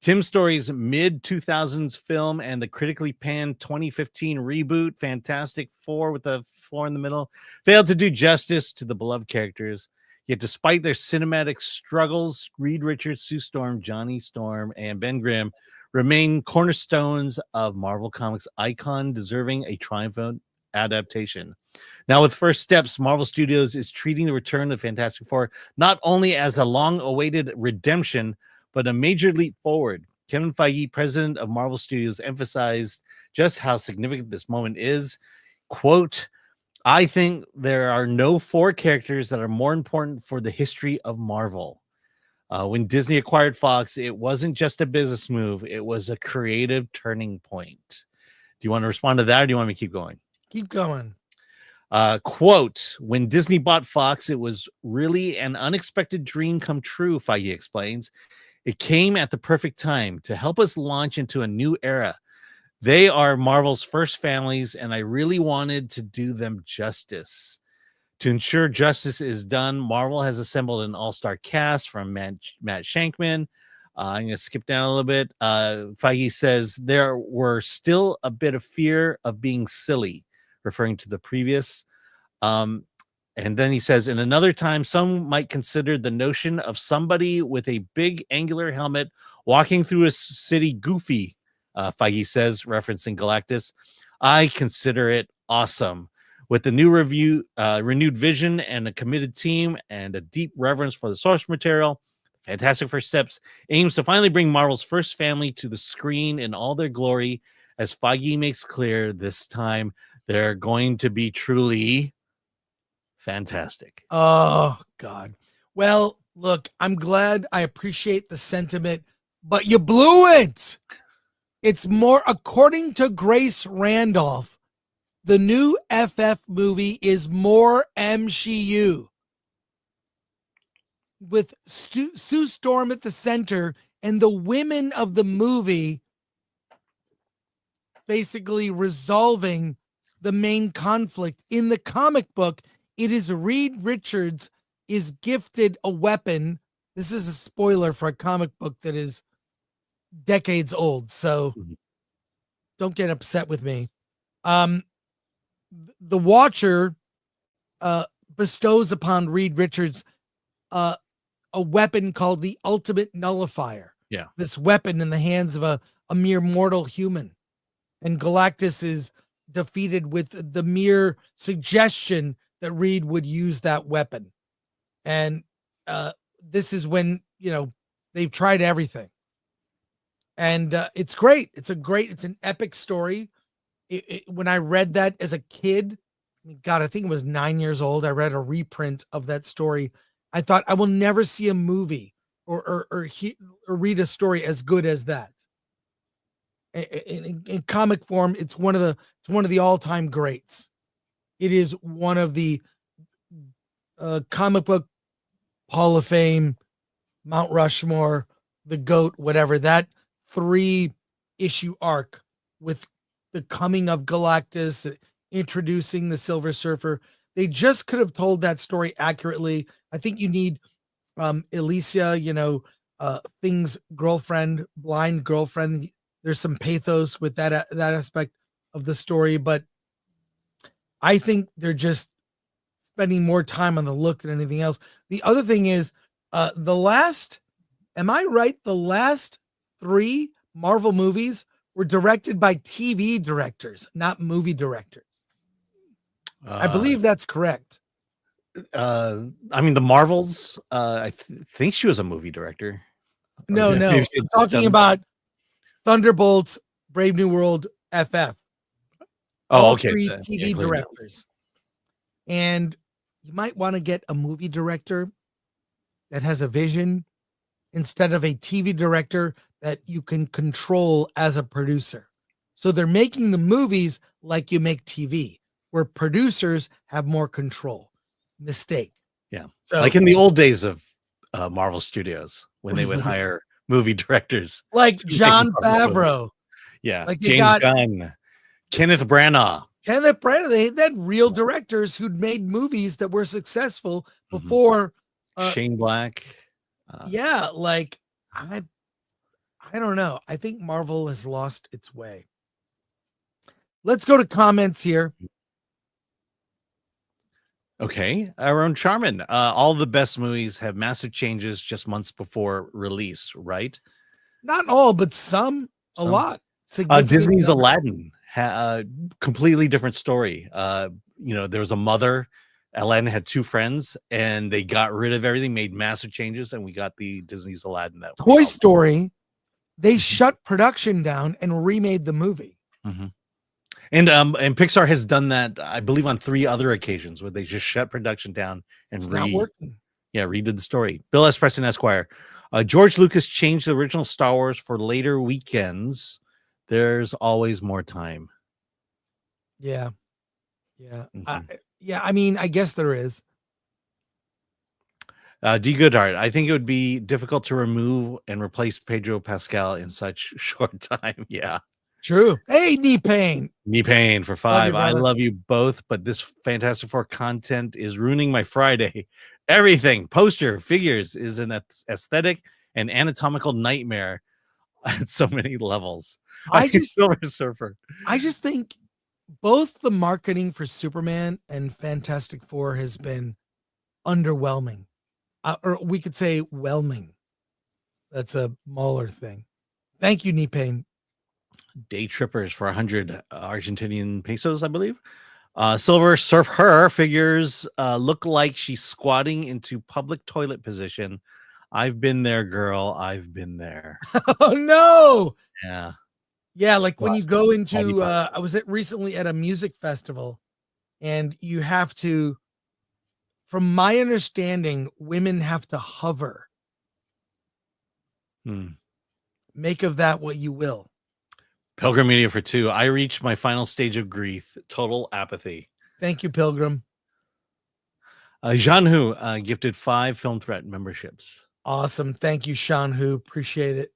Tim Story's mid-2000s film and the critically panned 2015 reboot, Fantastic Four with a 4 in the middle, failed to do justice to the beloved characters. Yet despite their cinematic struggles, Reed Richards, Sue Storm, Johnny Storm, and Ben Grimm remain cornerstones of Marvel Comics icon, deserving a triumphant adaptation. Now, with First Steps, Marvel Studios is treating the return of Fantastic Four not only as a long-awaited redemption, but a major leap forward. Kevin Feige, president of Marvel Studios, emphasized just how significant this moment is. Quote, I think there are no 4 characters that are more important for the history of Marvel. When Disney acquired Fox, it wasn't just a business move. It was a creative turning point. Do you want to respond to that, or do you want me to keep going? Keep going. Quote, when Disney bought Fox, it was really an unexpected dream come true, Feige explains. It came at the perfect time to help us launch into a new era. They are Marvel's first families, and I really wanted to do them justice. To ensure justice is done, Marvel has assembled an all-star cast from Matt Shankman. I'm going to skip down a little bit. Feige says there were still a bit of fear of being silly, referring to the previous. And then he says, in another time, some might consider the notion of somebody with a big angular helmet walking through a city goofy, Feige says, referencing Galactus. I consider it awesome. With the new renewed vision and a committed team and a deep reverence for the source material, Fantastic First Steps aims to finally bring Marvel's first family to the screen in all their glory. As Feige makes clear, this time they're going to be truly fantastic. Oh, God. Well, look, I'm glad. I appreciate the sentiment, but you blew it. It's more, according to Grace Randolph, the new FF movie is more MCU with Sue Storm at the center and the women of the movie basically resolving the main conflict. In the comic book, it is Reed Richards is gifted a weapon. This is a spoiler for a comic book that is decades old, so don't get upset with me. The Watcher bestows upon Reed Richards a weapon called the Ultimate Nullifier. Yeah. This weapon in the hands of a mere mortal human. And Galactus is defeated with the mere suggestion that Reed would use that weapon. And this is when, they've tried everything. And it's great. It's an epic story. When I read that as a kid, God, I think it was 9 years old. I read a reprint of that story. I thought I will never see a movie or read a story as good as that. In comic form, it's one of the all-time greats. It is one of the comic book Hall of Fame, Mount Rushmore, the GOAT, whatever, that 3-issue arc with the coming of Galactus, introducing the Silver Surfer. They just could have told that story accurately. I think you need Alicia, Thing's girlfriend, blind girlfriend. There's some pathos with that aspect of the story, but I think they're just spending more time on the look than anything else. The other thing is the last 3 Marvel movies were directed by TV directors, not movie directors. I believe that's correct. The Marvels, I think she was a movie director. No. I'm talking about Thunderbolts, Brave New World, FF. Oh, okay. 3 TV directors. And you might want to get a movie director that has a vision instead of a TV director that you can control as a producer. So they're making the movies like you make TV, where producers have more control. Mistake. Yeah. So, like in the old days of Marvel Studios when they would hire movie directors. like to make Jon Marvel movies. Favreau. Yeah. Like they James got Gunn, Kenneth Branagh. Kenneth Branagh. They had real directors who'd made movies that were successful before. Shane Black. Yeah, like I don't know. I think Marvel has lost its way. Let's go to comments here. Okay. Our own Charmin. All the best movies have massive changes just months before release, right? Not all, but some. A lot. Disney's Aladdin. Completely different story. There was a mother. Aladdin had two friends, and they got rid of everything, made massive changes, and we got the Disney's Aladdin. That Toy Story, they shut production down and remade the movie. And Pixar has done that, I believe, on 3 other occasions where they just shut production down and not working. redid the story. Bill S. Preston Esquire. George Lucas changed the original Star Wars for later weekends. There's always more time. Yeah. I mean, I guess there is. D. Goodhart. I think it would be difficult to remove and replace Pedro Pascal in such short time. Yeah. True. Hey, knee pain. Knee pain for 5. I brother. love you both, but this Fantastic Four content is ruining my Friday. Everything, poster, figures is an aesthetic and anatomical nightmare at so many levels. Silver Surfer. I just think both the marketing for Superman and Fantastic Four has been underwhelming. Or we could say whelming. That's a Mahler thing. Thank you, knee pain. Day trippers for 100 Argentinian pesos, I believe. Silver Surfer figures look like she's squatting into public toilet position. I've been there, girl. I've been there. Oh no. Yeah, like when you go into I was recently at a music festival, and you have to, from my understanding, women have to hover. Make of that what you will. Pilgrim Media for 2. I reached my final stage of grief. Total apathy. Thank you, Pilgrim. Jean-Hu gifted 5 Film Threat memberships. Awesome. Thank you, Sean-Hu. Appreciate it.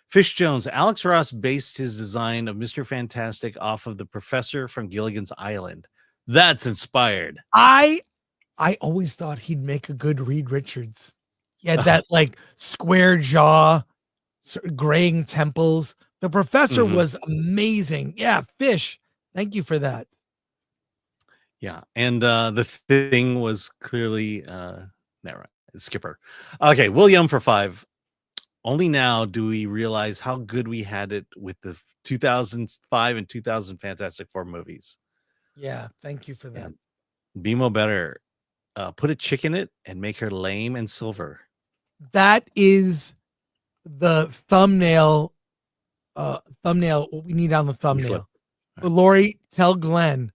Fish Jones. Alex Ross based his design of Mr. Fantastic off of the professor from Gilligan's Island. That's inspired. I always thought he'd make a good Reed Richards. He had that like square jaw, graying temples. The professor was amazing. Yeah, Fish. Thank you for that. Yeah, and the thing was clearly Skipper. Okay, William for 5. Only now do we realize how good we had it with the 2005 and 2000 Fantastic Four movies. Yeah, thank you for that. BMO better. Put a chick in it and make her lame and silver. That is the thumbnail. What we need on the thumbnail. But Lori, tell Glenn,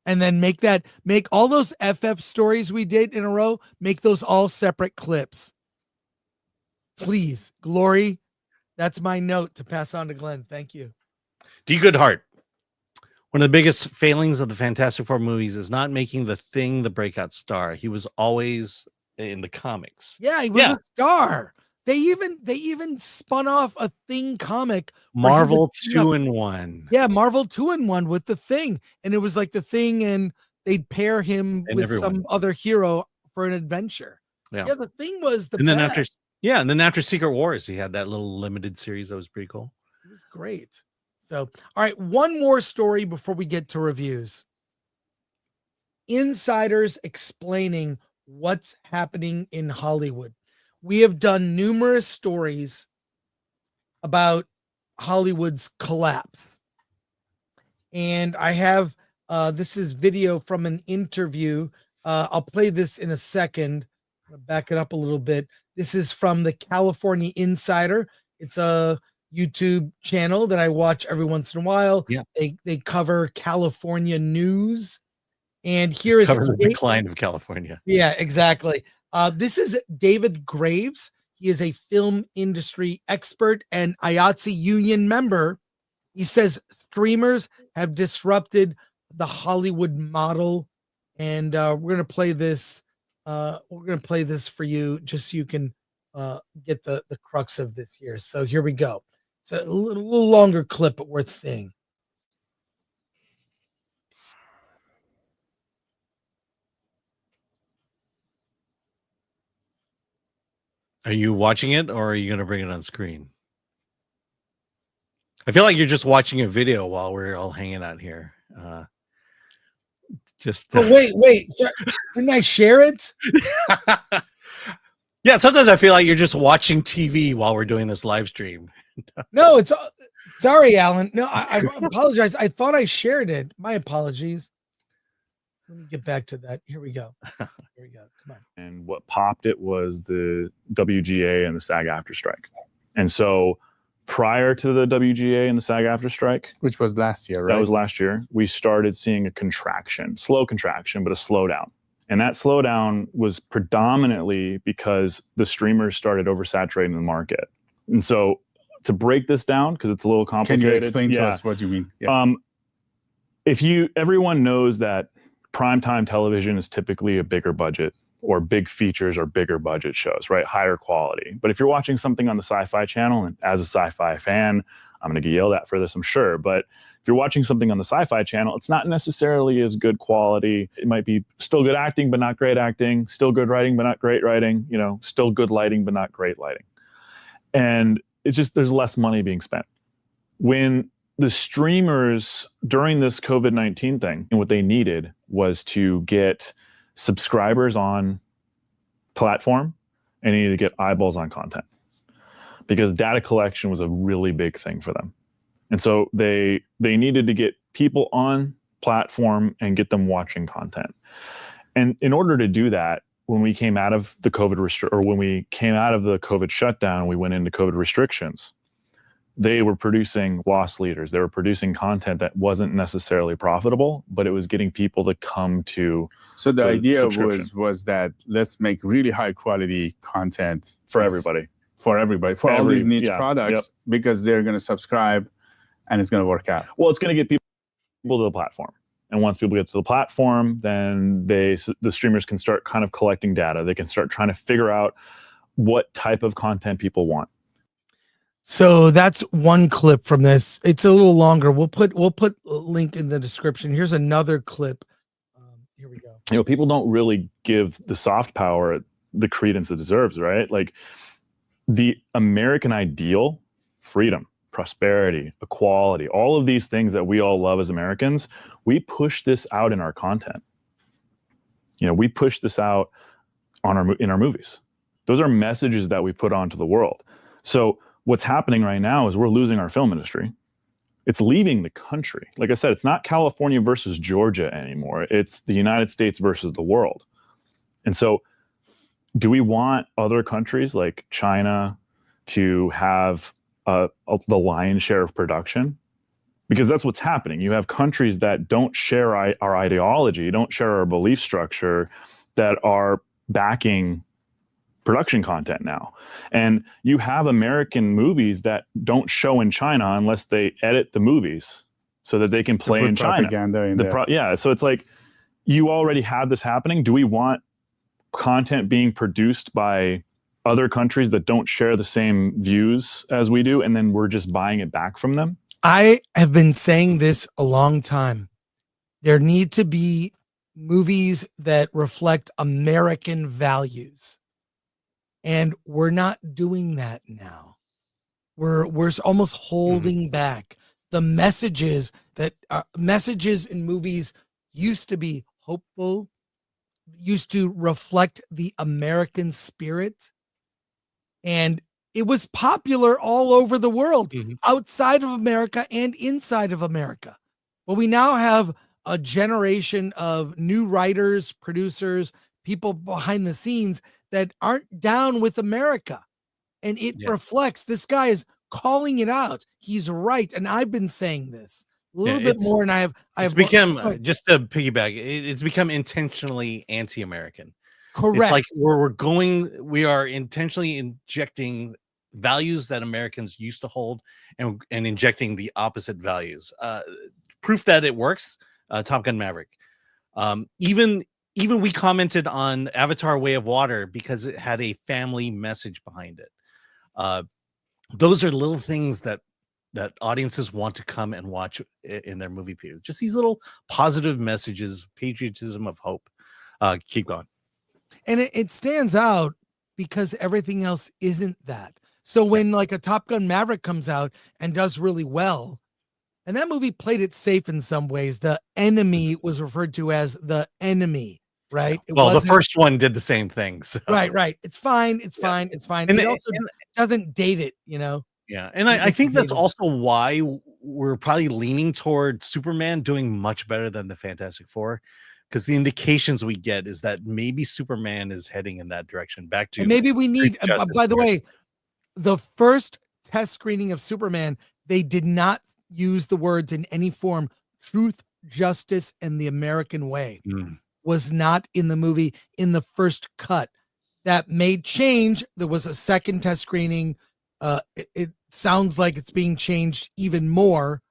and then make all those FF stories we did in a row, make those all separate clips. Please, Glory. That's my note to pass on to Glenn. Thank you. D. Goodhart. One of the biggest failings of the Fantastic Four movies is not making the Thing the breakout star. He was always in the comics. Yeah, he was a star. They even spun off a Thing comic. Marvel 2-in-1. Yeah, Marvel 2-in-1 with the Thing. And it was like the Thing, and they'd pair him and with some other hero for an adventure. Yeah, the Thing was the and then best. after Secret Wars, he had that little limited series that was pretty cool. It was great. So, all right, one more story before we get to reviews. Insiders explaining what's happening in Hollywood. We have done numerous stories about Hollywood's collapse. And I have, this is video from an interview. I'll play this in a second. I'm gonna back it up a little bit. This is from the California Insider. It's a YouTube channel that I watch every once in a while. Yeah. They cover California news. And here is Cover the decline of California. Yeah, exactly. This is David Graves. He is a film industry expert and IATSE union member. He says streamers have disrupted the Hollywood model, and we're gonna play this. We're gonna play this for you just so you can get the crux of this here. So here we go. It's a little longer clip, but worth seeing. Are you watching it, or are you going to bring it on screen? I feel like you're just watching a video while we're all hanging out here. Wait. Sorry, didn't I share it? Yeah, sometimes I feel like you're just watching TV while we're doing this live stream. No, it's sorry, Alan. No, I apologize. I thought I shared it. My apologies. Let me get back to that. Here we go. Here we go. Come on. And what popped it was the WGA and the SAG-AFTRA strike. And so prior to the WGA and the SAG-AFTRA strike, which was last year, right? That was last year. We started seeing a contraction, slow contraction, but a slowdown. And that slowdown was predominantly because the streamers started oversaturating the market. And so to break this down, because it's a little complicated. Can you explain to us what you mean? Yeah. Everyone knows that primetime television is typically a bigger budget, or big features or bigger budget shows, right? Higher quality. But if you're watching something on the Sci-Fi Channel, and as a sci-fi fan, I'm going to get yelled at for this, I'm sure, but if you're watching something on the Sci-Fi Channel, it's not necessarily as good quality. It might be still good acting, but not great acting, still good writing, but not great writing, still good lighting, but not great lighting. And it's just, there's less money being spent. When the streamers during this COVID-19 thing, and what they needed was to get subscribers on platform, and they needed to get eyeballs on content, because data collection was a really big thing for them. And so they needed to get people on platform and get them watching content. And in order to do that, when we came out of the COVID shutdown, we went into COVID restrictions. They were producing loss leaders. They were producing content that wasn't necessarily profitable, but it was getting people to come to. So the idea was that let's make really high quality content for everybody, for all these niche products, because they're going to subscribe, and it's going to work out. Well, it's going to get people to the platform, and once people get to the platform, then the streamers can start kind of collecting data. They can start trying to figure out what type of content people want. So that's one clip from this. It's a little longer. We'll put a link in the description. Here's another clip. Here we go. People don't really give the soft power the credence it deserves, right? Like the American ideal, freedom, prosperity, equality, all of these things that we all love as Americans, we push this out in our content. We push this out in our movies. Those are messages that we put onto the world. So what's happening right now is we're losing our film industry. It's leaving the country. Like I said, it's not California versus Georgia anymore. It's the United States versus the world. And so do we want other countries like China to have the lion's share of production? Because that's what's happening. You have countries that don't share our ideology, don't share our belief structure, that are backing production content now. And you have American movies that don't show in China unless they edit the movies so that they can play in China. So it's like, you already have this happening. Do we want content being produced by other countries that don't share the same views as we do, and then we're just buying it back from them? I have been saying this a long time. There need to be movies that reflect American values. And we're not doing that now. We're almost holding back. The messages in movies used to be hopeful, used to reflect the American spirit, and it was popular all over the world, outside of America and inside of America. But we now have a generation of new writers, producers, people behind the scenes that aren't down with America. And it reflects, this guy is calling it out. He's right. And I've been saying this. a little bit more, and I have become just to piggyback. It's become intentionally anti-American. Correct. It's like we are intentionally injecting values that Americans used to hold and injecting the opposite values. Proof that it works. Top Gun Maverick. Even we commented on Avatar: Way of Water because it had a family message behind it. Those are little things that audiences want to come and watch in their movie theater. Just these little positive messages, patriotism of hope. Keep going. And it stands out because everything else isn't that. So when like a Top Gun Maverick comes out and does really well, and that movie played it safe in some ways, the enemy was referred to as the enemy, right? Yeah. Well, the first one did the same thing. So. Right. It's fine. It's fine. And it also doesn't date it, Yeah, and I think that's also why we're probably leaning toward Superman doing much better than the Fantastic Four, because the indications we get is that maybe Superman is heading in that direction. Back to and maybe we need. By the way, the first test screening of Superman, they did not use the words in any form. Truth, justice, and the American way was not in the movie in the first cut. That made change. There was a second test screening. It sounds like it's being changed even more.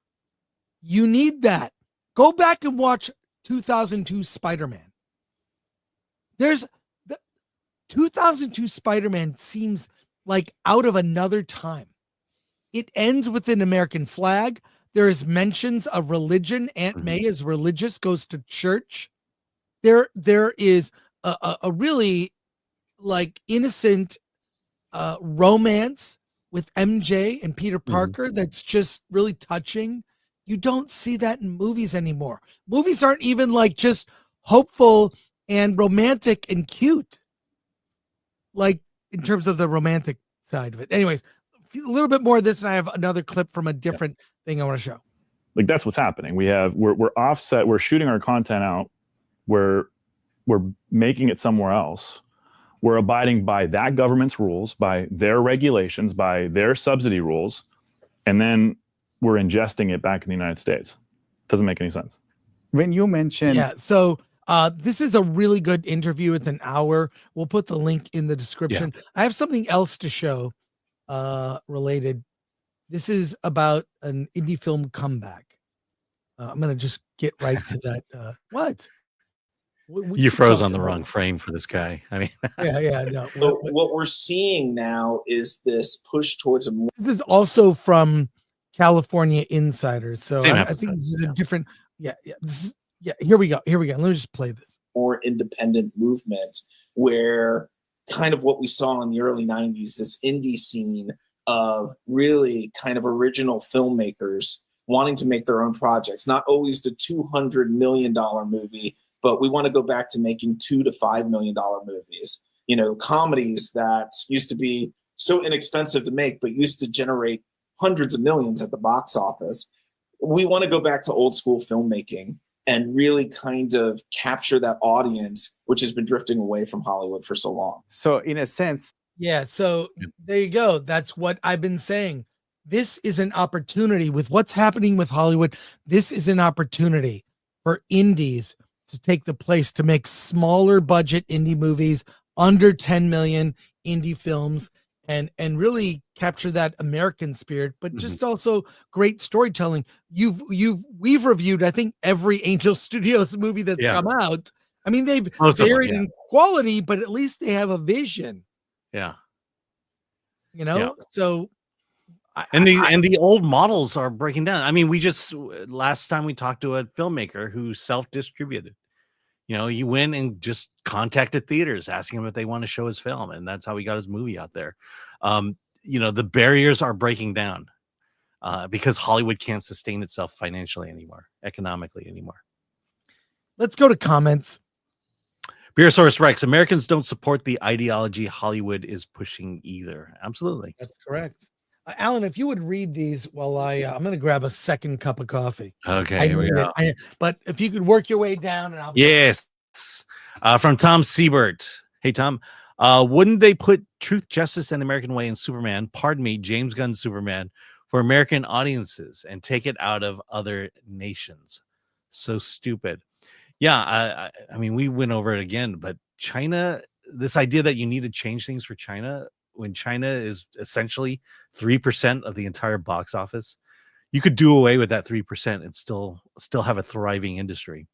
You need that. Go back and watch 2002 Spider-Man. There's the 2002 Spider-Man seems like out of another time. It ends with an American flag. There is mentions of religion. Aunt May is religious, goes to church. There is a really like innocent romance with MJ and Peter Parker that's just really touching. You don't see that in movies anymore. Movies aren't even like just hopeful and romantic and cute, like in terms of the romantic side of it. Anyways, a little bit more of this, and I have another clip from a different thing I want to show. Like that's what's happening. We're offset. We're shooting our content out. We're making it somewhere else. We're abiding by that government's rules, by their regulations, by their subsidy rules, and then we're ingesting it back in the United States. Doesn't make any sense. When you mentioned... so this is a really good interview. It's an hour. We'll put the link in the description. Yeah. I have something else to show related. This is about an indie film comeback. I'm going to just get right to that. What? You froze on the wrong frame for this guy. I mean, no. What we're seeing now is this push towards a more. This is also from California Insiders. So I think this is a different. Here we go. Let me just play this. More independent movement where kind of what we saw in the early 90s, this indie scene of really kind of original filmmakers wanting to make their own projects, not always the $200 million movie. But we want to go back to making $2 to $5 million movies. Comedies that used to be so inexpensive to make, but used to generate hundreds of millions at the box office. We want to go back to old school filmmaking and really kind of capture that audience, which has been drifting away from Hollywood for so long. So in a sense. Yeah. So there you go. That's what I've been saying. This is an opportunity with what's happening with Hollywood. This is an opportunity for indies to take the place, to make smaller budget indie movies, under 10 million indie films, and really capture that American spirit, but just also great storytelling. We've reviewed, I think, every Angel Studios movie that's come out. I mean, they've varied in quality, but at least they have a vision. Yeah. So the old models are breaking down. I mean, last time we talked to a filmmaker who self-distributed. He went and just contacted theaters, asking them if they want to show his film, and that's how he got his movie out there. The barriers are breaking down because Hollywood can't sustain itself financially anymore, economically anymore. Let's go to comments. Beersaurus Rex, Americans don't support the ideology Hollywood is pushing either. Absolutely. That's correct. Alan, if you would read these while I'm going to grab a second cup of coffee. Okay, here we go. But if you could work your way down, and I'll. Yes. From Tom Siebert. Hey, Tom. Wouldn't they put Truth, Justice, and the American Way in Superman? Pardon me, James Gunn's Superman for American audiences and take it out of other nations. So stupid. Yeah, I mean, we went over it again, but China, this idea that you need to change things for China when China is essentially 3% of the entire box office, you could do away with that 3% and still have a thriving industry.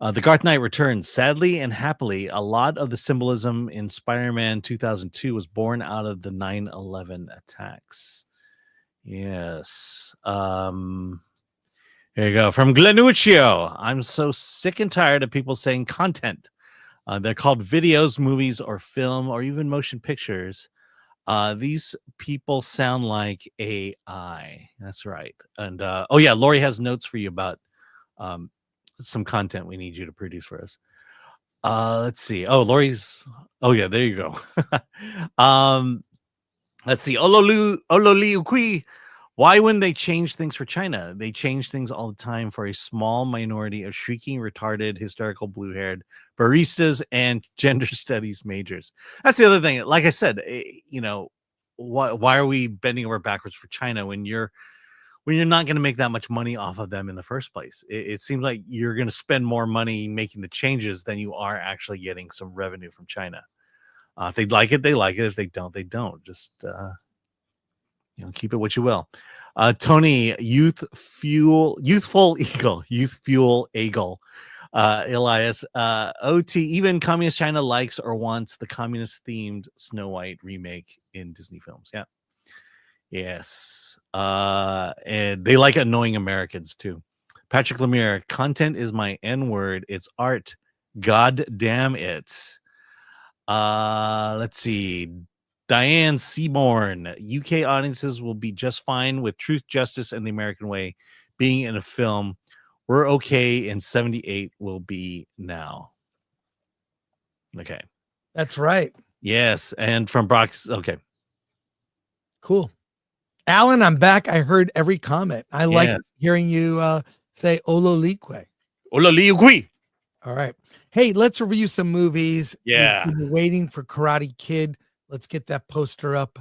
The Dark Knight Returns. Sadly and happily, a lot of the symbolism in Spider-Man 2002 was born out of the 9/11 attacks. Yes. Here you go. From Glenuccio. I'm so sick and tired of people saying content. They're called videos, movies, or film, or even motion pictures. These people sound like AI. That's right. And oh yeah, Lori has notes for you about some content we need you to produce for us. Let's see. Oh, Lori's. Oh yeah, there you go. Let's see. Ololiukui. Why wouldn't they change things for China? They change things all the time for a small minority of shrieking, retarded, hysterical, blue-haired baristas and gender studies majors. That's the other thing. Like I said, you know, why are we bending over backwards for China when you're not going to make that much money off of them in the first place? It seems like you're going to spend more money making the changes than you are actually getting some revenue from China. If they like it, they like it. If they don't, they don't. Just keep it what you will. Tony, youthful eagle, Elias, OT, even communist China likes or wants the communist themed Snow White remake in Disney films. Yeah. Yes. And they like annoying Americans too. Patrick Lemire, content is my N-word. It's art. God damn it. Let's see. Diane Seaborn, UK audiences will be just fine with Truth, Justice, and the American Way being in a film. We're okay in 78 will be now. Okay. That's right. Yes. And from Brock's. Okay. Cool. Alan, I'm back. I heard every comment. I like hearing you say Ololique. Ololique. All right. Hey, let's review some movies. Yeah. We've been waiting for Karate Kid. Let's get that poster up,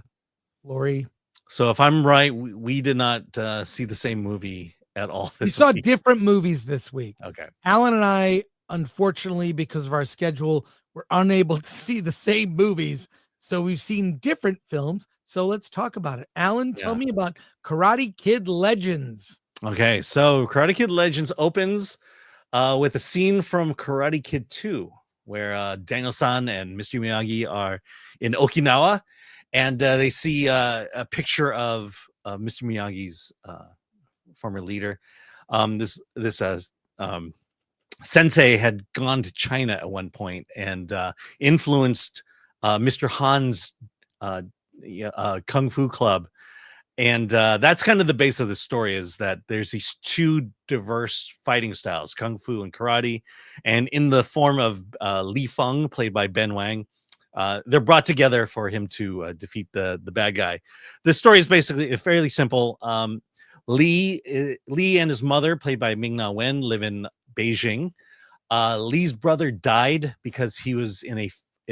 Lori. So if I'm right, we did not see the same movie at all. We saw different movies this week. Okay. Alan and I, unfortunately, because of our schedule, were unable to see the same movies. So we've seen different films. So let's talk about it. Alan, tell me about Karate Kid Legends. Okay. So Karate Kid Legends opens with a scene from Karate Kid 2, where Daniel-san and Mr. Miyagi are in Okinawa, and they see a picture of Mr. Miyagi's former leader. This sensei had gone to China at one point and influenced Mr. Han's Kung Fu Club. And that's kind of the base of the story, is that there's these two diverse fighting styles, Kung Fu and Karate. And in the form of Li Feng, played by Ben Wang, they're brought together for him to defeat the bad guy. The story is basically fairly simple. Li and his mother, played by Ming-Na Wen, live in Beijing. Li's brother died because he was in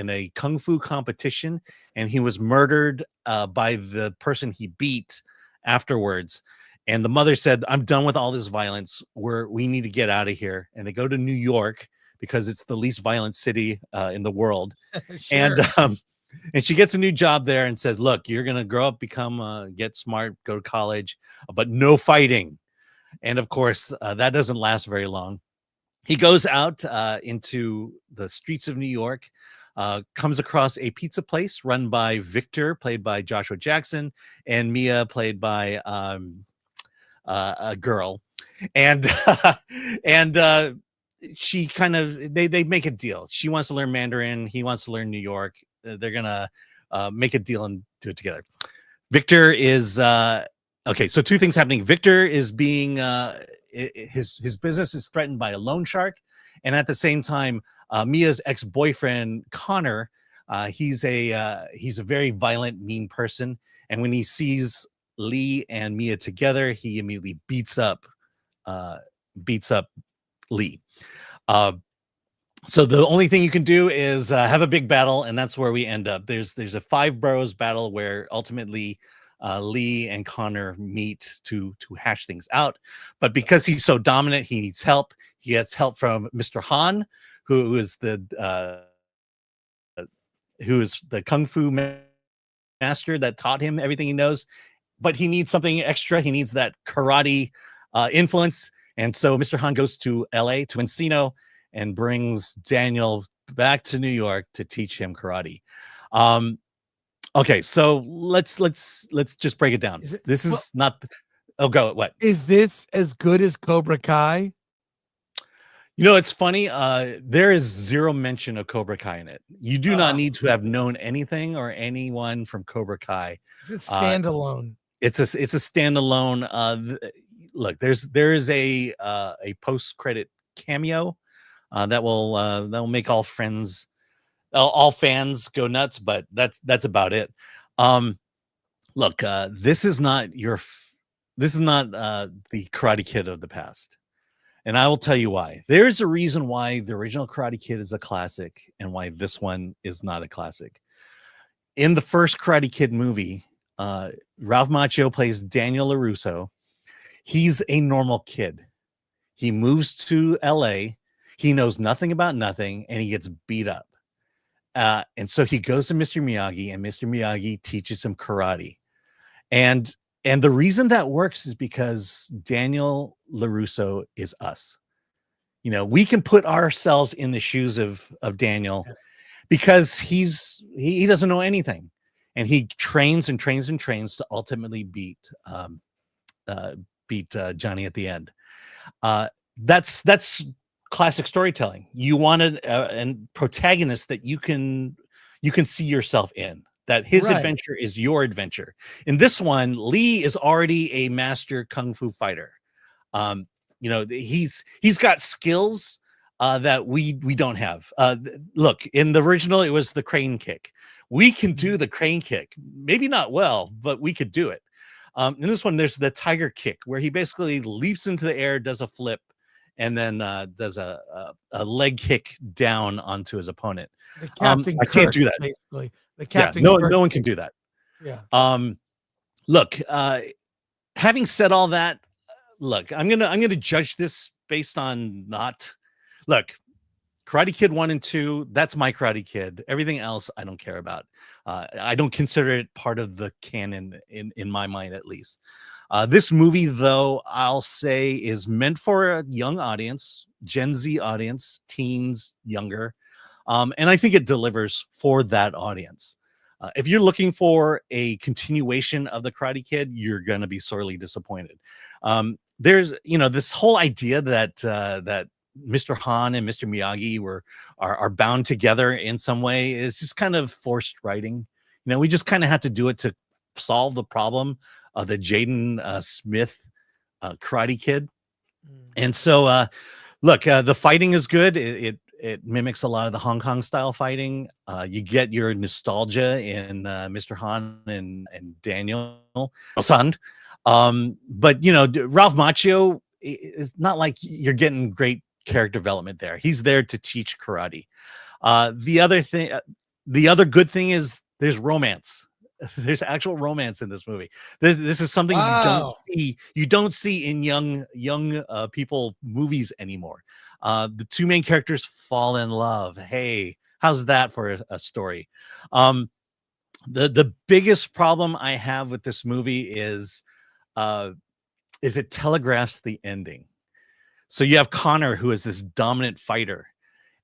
a kung fu competition, and he was murdered by the person he beat afterwards. And the mother said, I'm done with all this violence. We need to get out of here. And they go to New York because it's the least violent city in the world. Sure. And she gets a new job there and says, look, you're going to grow up, get smart, go to college, but no fighting. And of course, that doesn't last very long. He goes out into the streets of New York, comes across a pizza place run by Victor, played by Joshua Jackson, and Mia, played by a girl. And she kind of, they make a deal. She wants to learn Mandarin. He wants to learn New York. They're going to make a deal and do it together. Victor is, okay, so two things happening. Victor is being, his business is threatened by a loan shark. And at the same time, Mia's ex-boyfriend, Connor, he's a very violent, mean person. And when he sees Li and Mia together, he immediately beats up Li. So the only thing you can do is have a big battle, and that's where we end up. There's a 5 boroughs battle where ultimately Lee and Connor meet to hash things out. But because he's so dominant, he needs help. He gets help from Mr. Han, who is the kung fu master that taught him everything he knows. But he needs something extra. He needs that karate influence. And so Mr. Han goes to LA, to Encino, and brings Daniel back to New York to teach him karate. Okay, so let's just break it down. This is not. Oh, go. What is this as good as Cobra Kai? You know, it's funny. There is zero mention of Cobra Kai in it. You do not need to have known anything or anyone from Cobra Kai. Is it standalone? It's a standalone. Look, there is a post-credit cameo that will make all fans go nuts, but that's about it. Look, this is not the Karate Kid of the past, and I will tell you why. There's a reason why the original Karate Kid is a classic and why this one is not a classic. In the first Karate Kid movie, Ralph Macchio plays Daniel LaRusso. He's a normal kid. He moves to LA. He knows nothing about nothing, and he gets beat up. And so he goes to Mr. Miyagi, and Mr. Miyagi teaches him karate. And the reason that works is because Daniel LaRusso is us. You know, we can put ourselves in the shoes of Daniel because he doesn't know anything. And he trains and trains and trains to ultimately beat Johnny at the end. That's classic storytelling. You wanted a protagonist that you can see yourself in. That his adventure is your adventure. In this one, Lee is already a master kung fu fighter. You know, he's got skills that we don't have. Look, in the original, it was the crane kick. We can do the crane kick, maybe not well, but we could do it. In this one, there's the tiger kick, where he basically leaps into the air, does a flip, and then does a leg kick down onto his opponent. The Captain I can't do that. Basically, the Captain. No one can do that. Yeah. Look, having said all that, look, I'm gonna judge this based on look. Karate Kid 1 and 2, that's my Karate Kid. Everything else, I don't care about. I don't consider it part of the canon in my mind, at least. This movie, though, I'll say is meant for a young audience, Gen Z audience, teens, younger. And I think it delivers for that audience. If you're looking for a continuation of the Karate Kid, you're going to be sorely disappointed. There's, this whole idea that Mr. Han and Mr. Miyagi are bound together in some way is just kind of forced writing. We just kind of have to do it to solve the problem of the Jaden Smith Karate Kid. And so, look, the fighting is good. It mimics a lot of the Hong Kong style fighting. You get your nostalgia in Mr. Han and Daniel San. But Ralph Macchio, it's not like you're getting great character development there. He's there to teach karate. The other good thing is there's romance. There's actual romance in this movie. This is something you don't see in young people movies anymore. The two main characters fall in love. Hey, how's that for a story? The biggest problem I have with this movie is it telegraphs the ending. So you have Connor, who is this dominant fighter,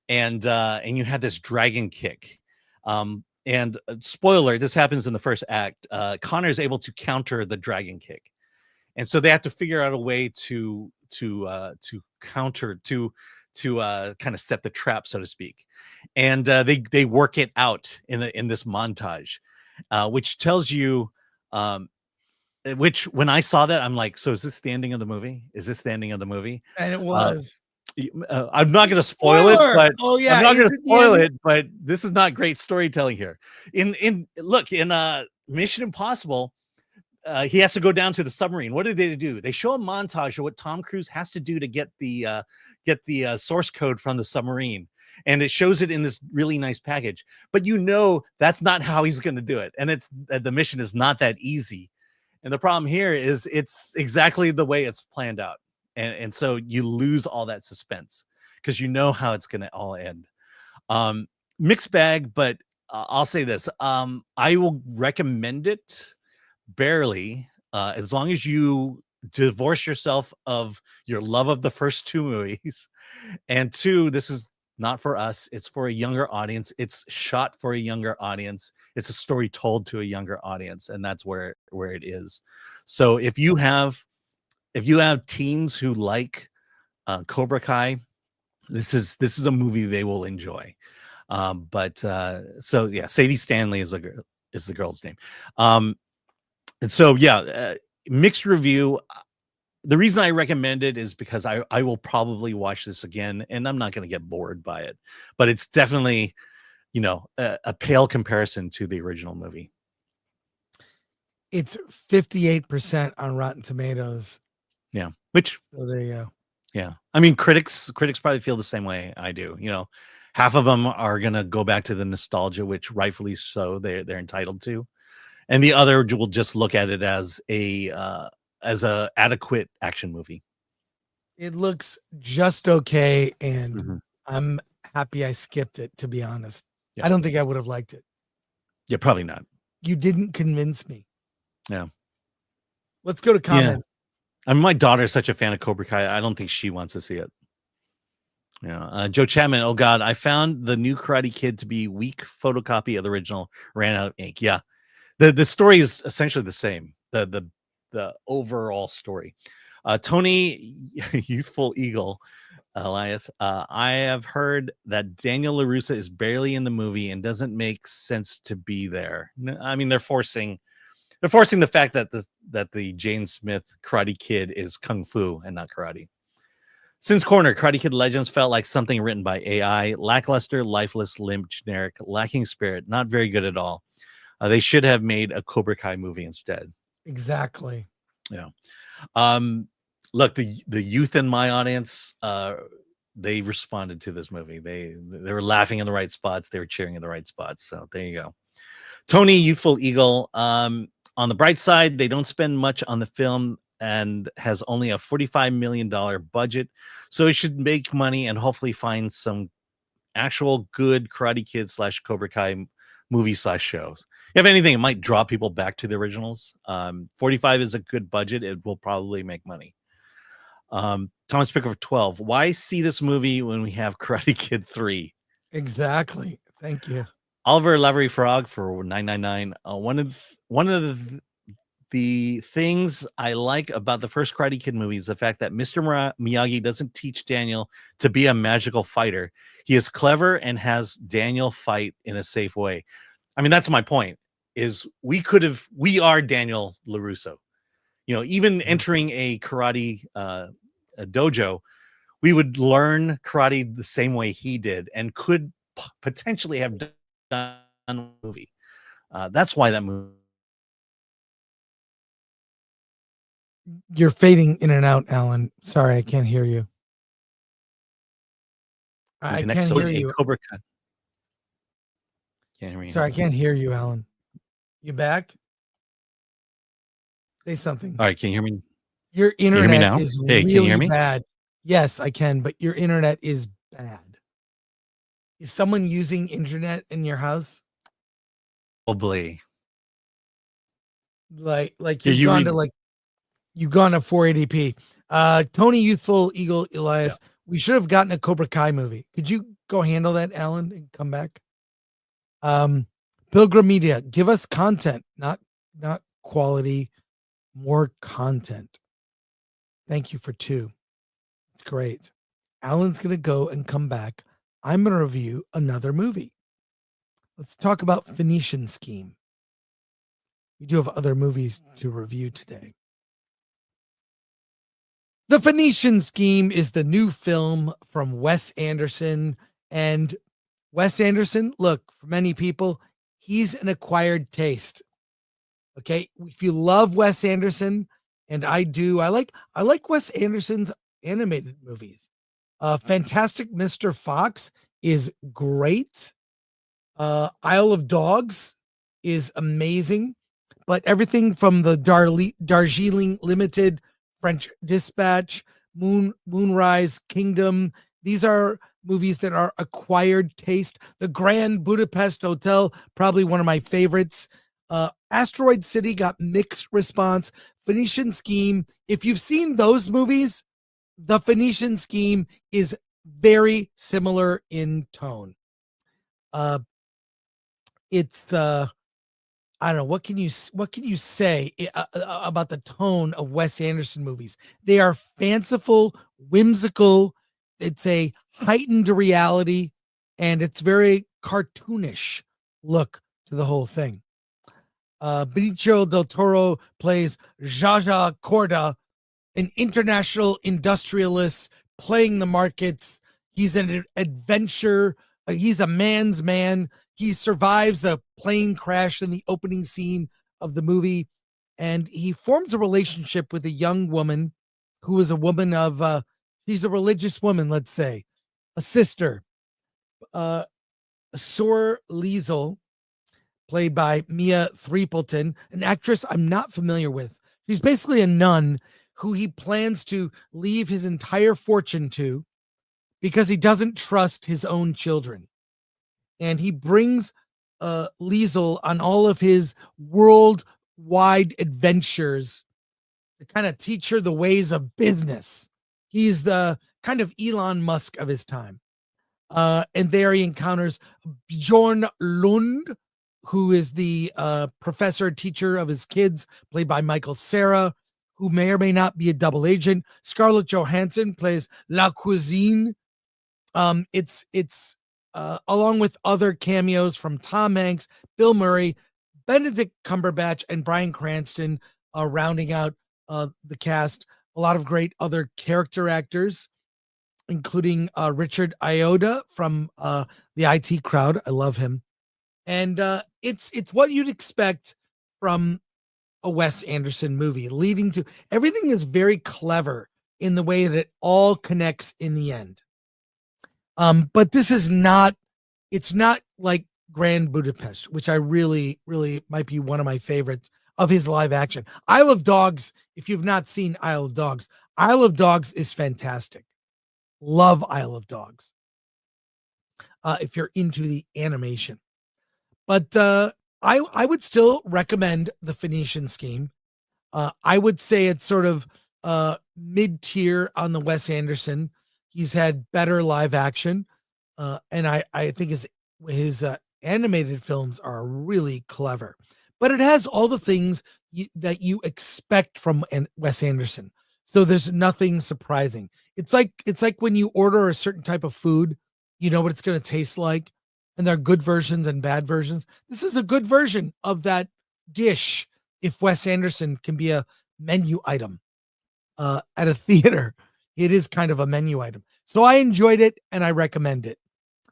and you have this dragon kick. And spoiler, this happens in the first act. Connor is able to counter the dragon kick, and so they have to figure out a way to counter to kind of set the trap, so to speak. And they work it out in this montage, which tells you. Which when I saw that, I'm like, so is this the ending of the movie? Is this the ending of the movie? And it was. I'm not going to spoil it, but I'm not going to spoil it. But this is not great storytelling here. In Mission Impossible, he has to go down to the submarine. What did they do? They show a montage of what Tom Cruise has to do to get the source code from the submarine, and it shows it in this really nice package. But that's not how he's going to do it, and the mission is not that easy. And the problem here is it's exactly the way it's planned out. And so you lose all that suspense because you know how it's going to all end. Mixed bag, but I'll say this. I will recommend it barely, as long as you divorce yourself of your love of the first two movies. And two, this is not for us. It's for a younger audience. It's shot for a younger audience. It's a story told to a younger audience. And that's where it is. So if you have teens who like Cobra Kai, this is a movie they will enjoy. So yeah, Sadie Stanley is the girl's name. And so yeah, mixed review. The reason I recommend it is because I will probably watch this again, and I'm not going to get bored by it. But it's definitely, a pale comparison to the original movie. It's 58% on Rotten Tomatoes. Yeah, so there you go. Yeah, I mean, critics probably feel the same way I do. Half of them are gonna go back to the nostalgia, which rightfully so they're entitled to, and the other will just look at it as a adequate action movie. It looks just okay, and I'm happy I skipped it, to be honest. Yeah. I don't think I would have liked it. Yeah, probably not. You didn't convince me. Yeah. Let's go to comments. Yeah. I mean, my daughter's such a fan of Cobra Kai. I don't think she wants to see it. Yeah. Joe Chapman. Oh God, I found the new Karate Kid to be weak photocopy of the original. Ran out of ink. Yeah. The story is essentially the same. The overall story. Tony, Youthful Eagle, Elias. I have heard that Daniel LaRusso is barely in the movie and doesn't make sense to be there. I mean, they're forcing the fact that the Jane Smith Karate Kid is kung fu and not karate. Since Corner, Karate Kid Legends felt like something written by AI, lackluster, lifeless, limp, generic, lacking spirit, not very good at all. They should have made a Cobra Kai movie instead. Exactly. Yeah. Look, the youth in my audience, they responded to this movie. They were laughing in the right spots. They were cheering in the right spots. So there you go. Tony, Youthful Eagle. On the bright side, they don't spend much on the film and has only a $45 million budget. So it should make money and hopefully find some actual good Karate Kid / Cobra Kai movie / shows. If anything, it might draw people back to the originals. 45 is a good budget. It will probably make money. Thomas Pickford 12. Why see this movie when we have Karate Kid 3? Exactly. Thank you. Oliver Lavery Frog for $9.99. One of the things I like about the first Karate Kid movie is the fact that Mr. Miyagi doesn't teach Daniel to be a magical fighter. He is clever and has Daniel fight in a safe way. I mean, that's my point. Is we are Daniel LaRusso. Even entering a karate a dojo, we would learn karate the same way he did and could potentially have done a movie. That's why that movie. You're fading in and out, Alan. Sorry, I can't hear you. I can't hear you. Cobra Kai. Can't hear me. Sorry, I can't hear you, Alan. You back? Say something. All right, can you hear me? Your internet is hey, really can you hear me? bad. Yes, I can, but your internet is bad. Is someone using internet in your house? Probably. Like you've gone to 480p. Tony, Youthful Eagle, Elias. Yeah. We should have gotten a Cobra Kai movie. Could you go handle that, Alan, and come back? Pilgrim Media, give us content, not quality, more content. Thank you for 2. It's great. Alan's going to go and come back. I'm going to review another movie. Let's talk about Phoenician Scheme. We do have other movies to review today. The Phoenician Scheme is the new film from Wes Anderson. And Wes Anderson, look, for many people, he's an acquired taste. Okay, if you love Wes Anderson, and I do, I like Wes Anderson's animated movies. Fantastic Mr. Fox is great. Isle of Dogs is amazing. But everything from the Darjeeling Limited, French Dispatch, Moonrise Kingdom, these are movies that are acquired taste. The Grand Budapest Hotel, probably one of my favorites. Asteroid City got mixed response. Phoenician Scheme, if you've seen those movies, the Phoenician Scheme is very similar in tone. It's I don't know, what can you say about the tone of Wes Anderson movies? They are fanciful, whimsical. It's a heightened reality, and it's very cartoonish look to the whole thing. Benicio del Toro plays Jaja Corda, an international industrialist playing the markets. He's an adventure. He's a man's man. He survives a plane crash in the opening scene of the movie, and he forms a relationship with a young woman who is a woman of, she's a religious woman, let's say, a sister. Sor Liesel, played by Mia Threepleton, an actress I'm not familiar with. She's basically a nun who he plans to leave his entire fortune to because he doesn't trust his own children. And he brings Liesel on all of his worldwide adventures to kind of teach her the ways of business. He's the kind of Elon Musk of his time. And there he encounters Bjorn Lund, who is the professor teacher of his kids, played by Michael Cera, who may or may not be a double agent. Scarlett Johansson plays La Cuisine. It's along with other cameos from Tom Hanks, Bill Murray, Benedict Cumberbatch, and Bryan Cranston, rounding out the cast. A lot of great other character actors, including Richard Ayoade from the IT Crowd. I love him. And it's what you'd expect from a Wes Anderson movie, leading to everything is very clever in the way that it all connects in the end. But this is not, it's not like Grand Budapest, which I really, really might be one of my favorites of his live action. Isle of Dogs, if you've not seen Isle of Dogs is fantastic. Love Isle of Dogs. If you're into the animation. But I would still recommend the Phoenician Scheme. I would say it's sort of mid-tier on the Wes Anderson. He's had better live action, and I think his animated films are really clever. But it has all the things that you expect from Wes Anderson. So there's nothing surprising. It's like when you order a certain type of food, you know what it's going to taste like, and there are good versions and bad versions. This is a good version of that dish. If Wes Anderson can be a menu item at a theater, it is kind of a menu item. So I enjoyed it and I recommend it.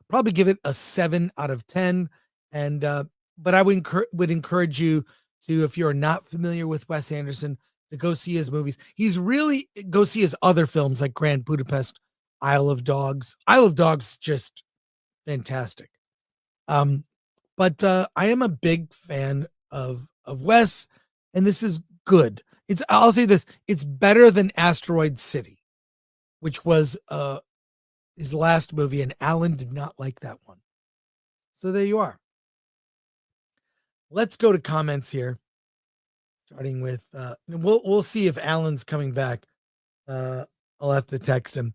Probably give it a 7 out of 10. And but I would encourage you to, if you're not familiar with Wes Anderson, to go see his movies. He's really go see his other films like Grand Budapest, Isle of Dogs. Isle of Dogs, just fantastic. But I am a big fan of Wes, and this is good. I'll say this, it's better than Asteroid City, which was his last movie, and Alan did not like that one. So there you are. Let's go to comments here. Starting with we'll see if Alan's coming back. I'll have to text him.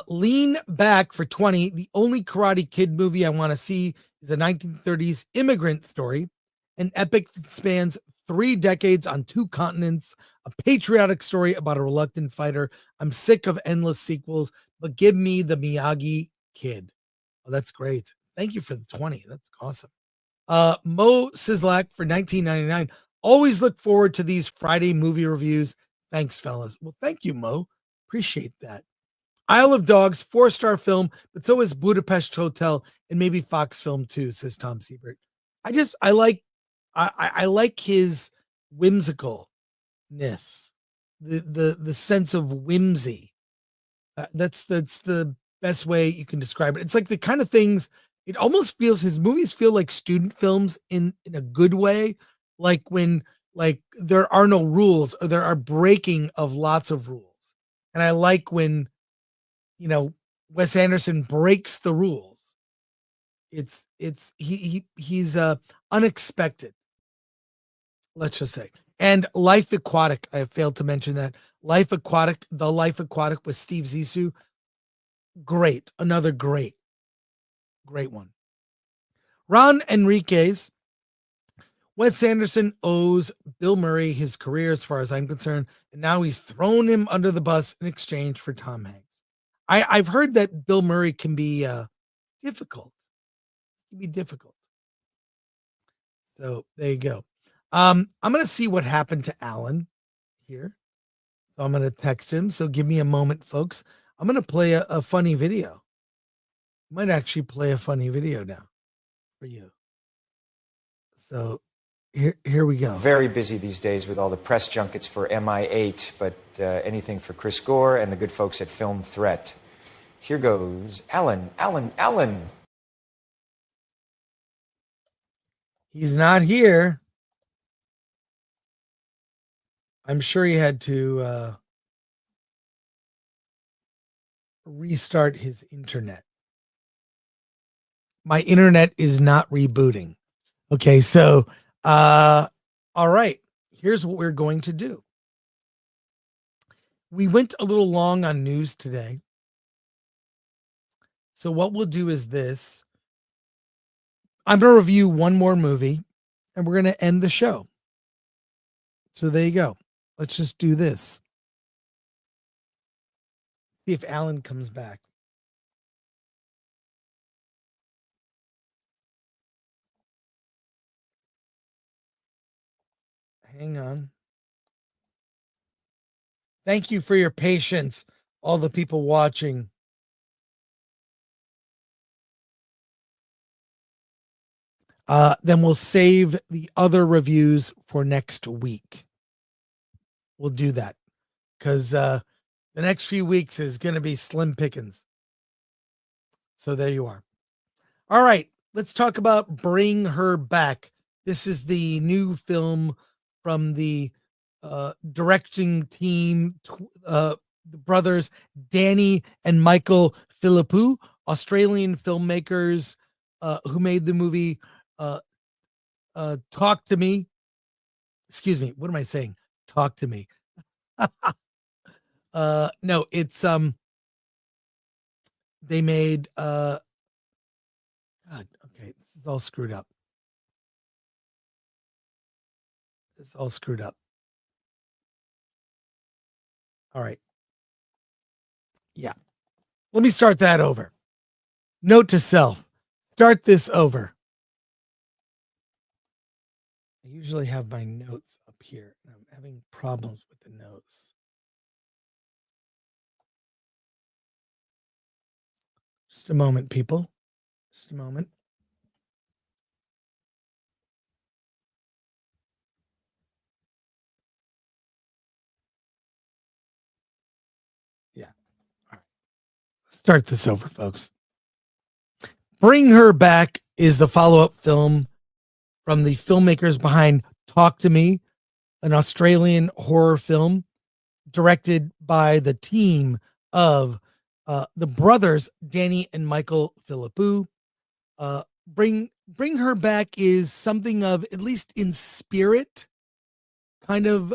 Lean Back for 20. The only Karate Kid movie I want to see is a 1930s immigrant story, an epic that spans 3 decades on 2 continents, a patriotic story about a reluctant fighter. I'm sick of endless sequels, but give me the Miyagi Kid. Oh, that's great. Thank you for the 20. That's awesome. Mo Sislak for $19.99. Always look forward to these Friday movie reviews. Thanks, fellas. Well, thank you, Mo. Appreciate that. Isle of Dogs, 4-star film, but so is Budapest Hotel and maybe Fox Film too, says Tom Siebert. I like his whimsicalness, the sense of whimsy. That's the best way you can describe it. It's like the kind of things, it almost feels, his movies feel like student films in a good way, like when like there are no rules or there are breaking of lots of rules. And I like when, you know, Wes Anderson breaks the rules. He's unexpected, let's just say. And Life Aquatic, I failed to mention that. Life Aquatic with Steve Zissou. Great. Another great one. Ron Enriquez. Wes Anderson owes Bill Murray his career as far as I'm concerned, and now he's thrown him under the bus in exchange for Tom Hanks. I've heard that Bill Murray can be difficult. It can be difficult. So there you go. I'm going to see what happened to Alan here. So I'm going to text him. So give me a moment, folks. I'm going to play a funny video. Might actually play a funny video now for you. So here we go. Very busy these days with all the press junkets for MI8, but anything for Chris Gore and the good folks at Film Threat. Here goes Alan. He's not here. I'm sure he had to restart his internet. My internet is not rebooting. Okay, so all right. Here's what we're going to do. We went a little long on news today. So what we'll do is this. I'm going to review one more movie and we're going to end the show. So there you go. Let's just do this. See if Alan comes back. Hang on. Thank you for your patience, all the people watching. Then we'll save the other reviews for next week. We'll do that because the next few weeks is going to be slim pickings. So there you are. All right, let's talk about Bring Her Back. This is the new film from the directing team, the brothers Danny and Michael Philippou, Australian filmmakers who made the movie Talk to Me. Excuse me, what am I saying? Talk to Me. No, it's they made God, okay, this is all screwed up. It's all screwed up. All right. Yeah. Let me start that over. Note to self. Start this over. I usually have my notes up here. And I'm having problems with the notes. Just a moment, people. Just a moment. Yeah. All right. Start this over, folks. Bring Her Back is the follow-up film from the filmmakers behind Talk to Me, an Australian horror film directed by the team of the brothers Danny and Michael Philippou. Bring Her Back is something of, at least in spirit, kind of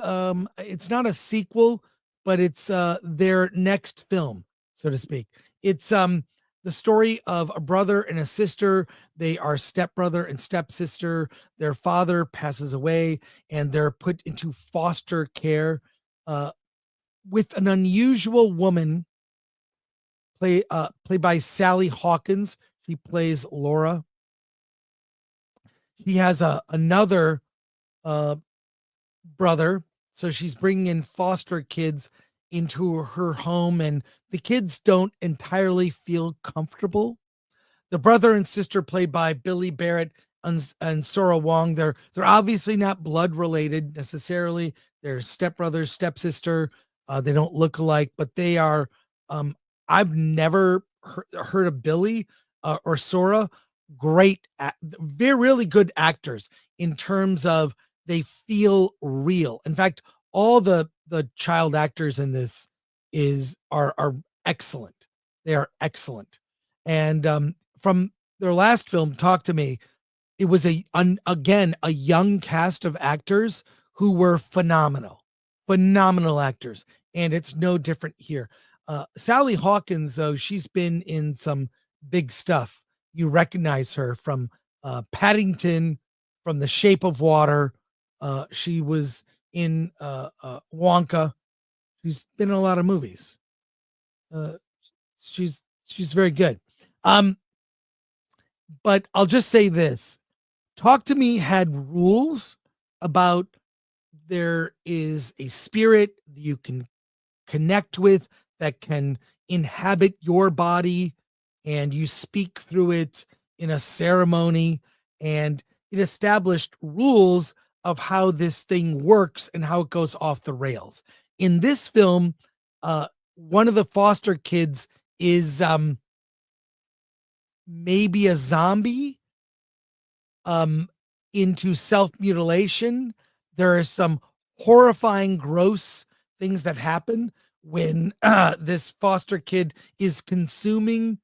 it's not a sequel, but it's their next film, so to speak. It's the story of a brother and a sister. They are stepbrother and stepsister. Their father passes away and they're put into foster care with an unusual woman played by Sally Hawkins. She plays Laura. She has another brother, so she's bringing in foster kids into her home, and the kids don't entirely feel comfortable. The brother and sister, played by Billy Barrett and Sora Wong, they're obviously not blood related necessarily. They're stepbrother, stepsister. They don't look alike, but they are. I've never heard of Billy or Sora. Great, they're really good actors in terms of they feel real. In fact, all the child actors in this are excellent. They are excellent. And from their last film, Talk to Me, it was again a young cast of actors who were phenomenal actors, and it's no different here. Sally Hawkins, though, she's been in some big stuff. You recognize her from Paddington, from The Shape of Water. She was in Wonka. She's been in a lot of movies. She's very good. But I'll just say this. Talk to Me had rules about there is a spirit you can connect with that can inhabit your body, and you speak through it in a ceremony, and it established rules of how this thing works and how it goes off the rails. In this film, one of the foster kids is maybe a zombie into self-mutilation. There are some horrifying, gross things that happen when this foster kid is consuming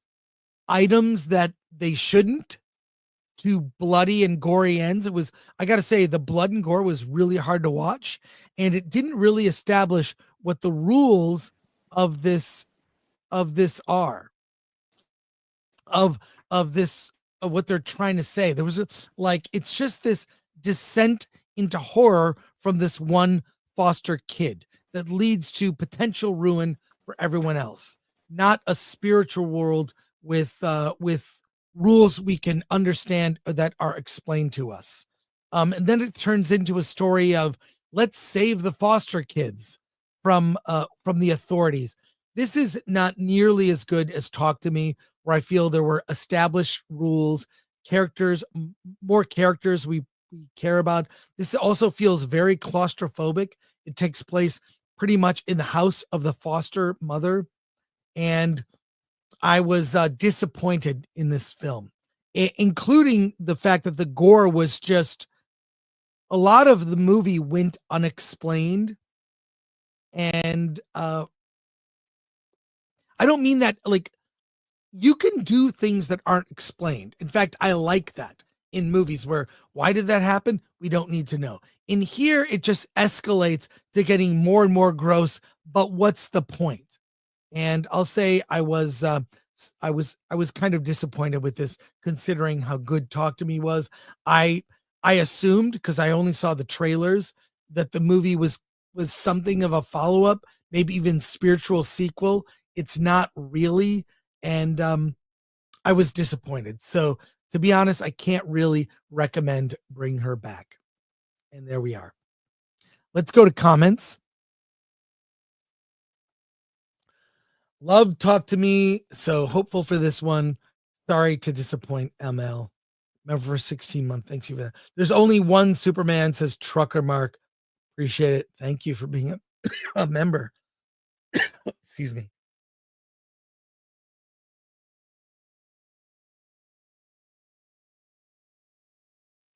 items that they shouldn't, to bloody and gory ends. I got to say, the blood and gore was really hard to watch, and it didn't really establish what the rules of this are, of what they're trying to say. There was it's just this descent into horror from this one foster kid that leads to potential ruin for everyone else. Not a spiritual world with rules we can understand or that are explained to us. And then it turns into a story of let's save the foster kids from the authorities. This is not nearly as good as Talk to Me, where I feel there were established rules, more characters we care about. This also feels very claustrophobic. It takes place pretty much in the house of the foster mother. And I was disappointed in this film, including the fact that the gore was just, a lot of the movie went unexplained. And I don't mean that, you can do things that aren't explained. In fact, I like that in movies where, why did that happen? We don't need to know. In here, it just escalates to getting more and more gross, but what's the point? And I'll say I was kind of disappointed with this, considering how good Talk to Me was. I assumed, because I only saw the trailers, that the movie was something of a follow-up, maybe even spiritual sequel. It's not really, and I was disappointed. So to be honest, I can't really recommend Bring Her Back. And there we are. Let's go to comments. Love Talk to Me. So hopeful for this one. Sorry to disappoint, ML. Member for 16 month. Thanks you for that. There's only one Superman, says Trucker Mark. Appreciate it. Thank you for being a member. Excuse me.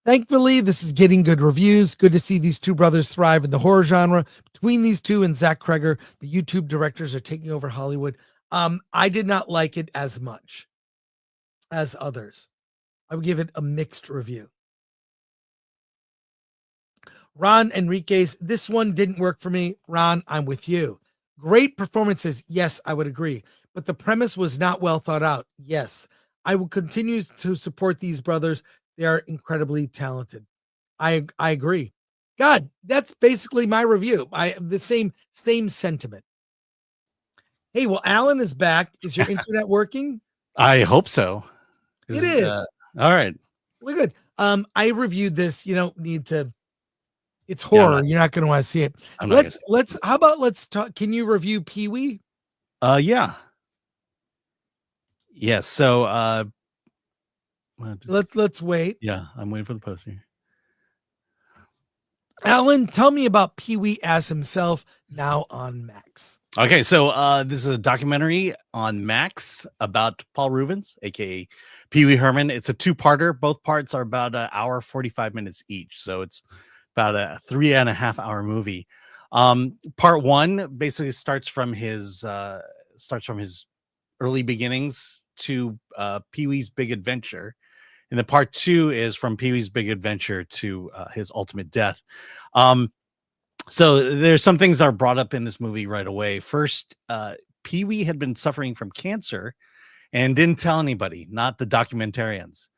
Thankfully, this is getting good reviews. Good to see these two brothers thrive in the horror genre. Between these two and Zach Kreger, the YouTube directors are taking over Hollywood. I did not like it as much as others. I would give it a mixed review. Ron Enriquez, this one didn't work for me. Ron, I'm with you. Great performances. Yes, I would agree. But the premise was not well thought out. Yes, I will continue to support these brothers. They are incredibly talented. I agree. God, that's basically my review. The same sentiment. Hey, well, Alan is back. Is your internet working? I hope so. It is. All right. Look good. I reviewed this. You don't need to. It's horror. You're not going to want to see it. Let's. How about let's talk? Can you review PeeWee? Yeah. Yes. So. Let's wait. Yeah, I'm waiting for the post here. Alan, tell me about PeeWee As Himself, now on Max. Okay, so this is a documentary on Max about Paul Rubens, aka Pee Wee Herman. It's a two-parter. Both parts are about an hour 45 minutes each, so it's about a 3.5 hour movie. Part one basically starts from his early beginnings to Pee-wee's Big Adventure, and then part two is from Pee-wee's Big Adventure to his ultimate death. So there's some things that are brought up in this movie right away. First, Pee-wee had been suffering from cancer and didn't tell anybody, not the documentarians.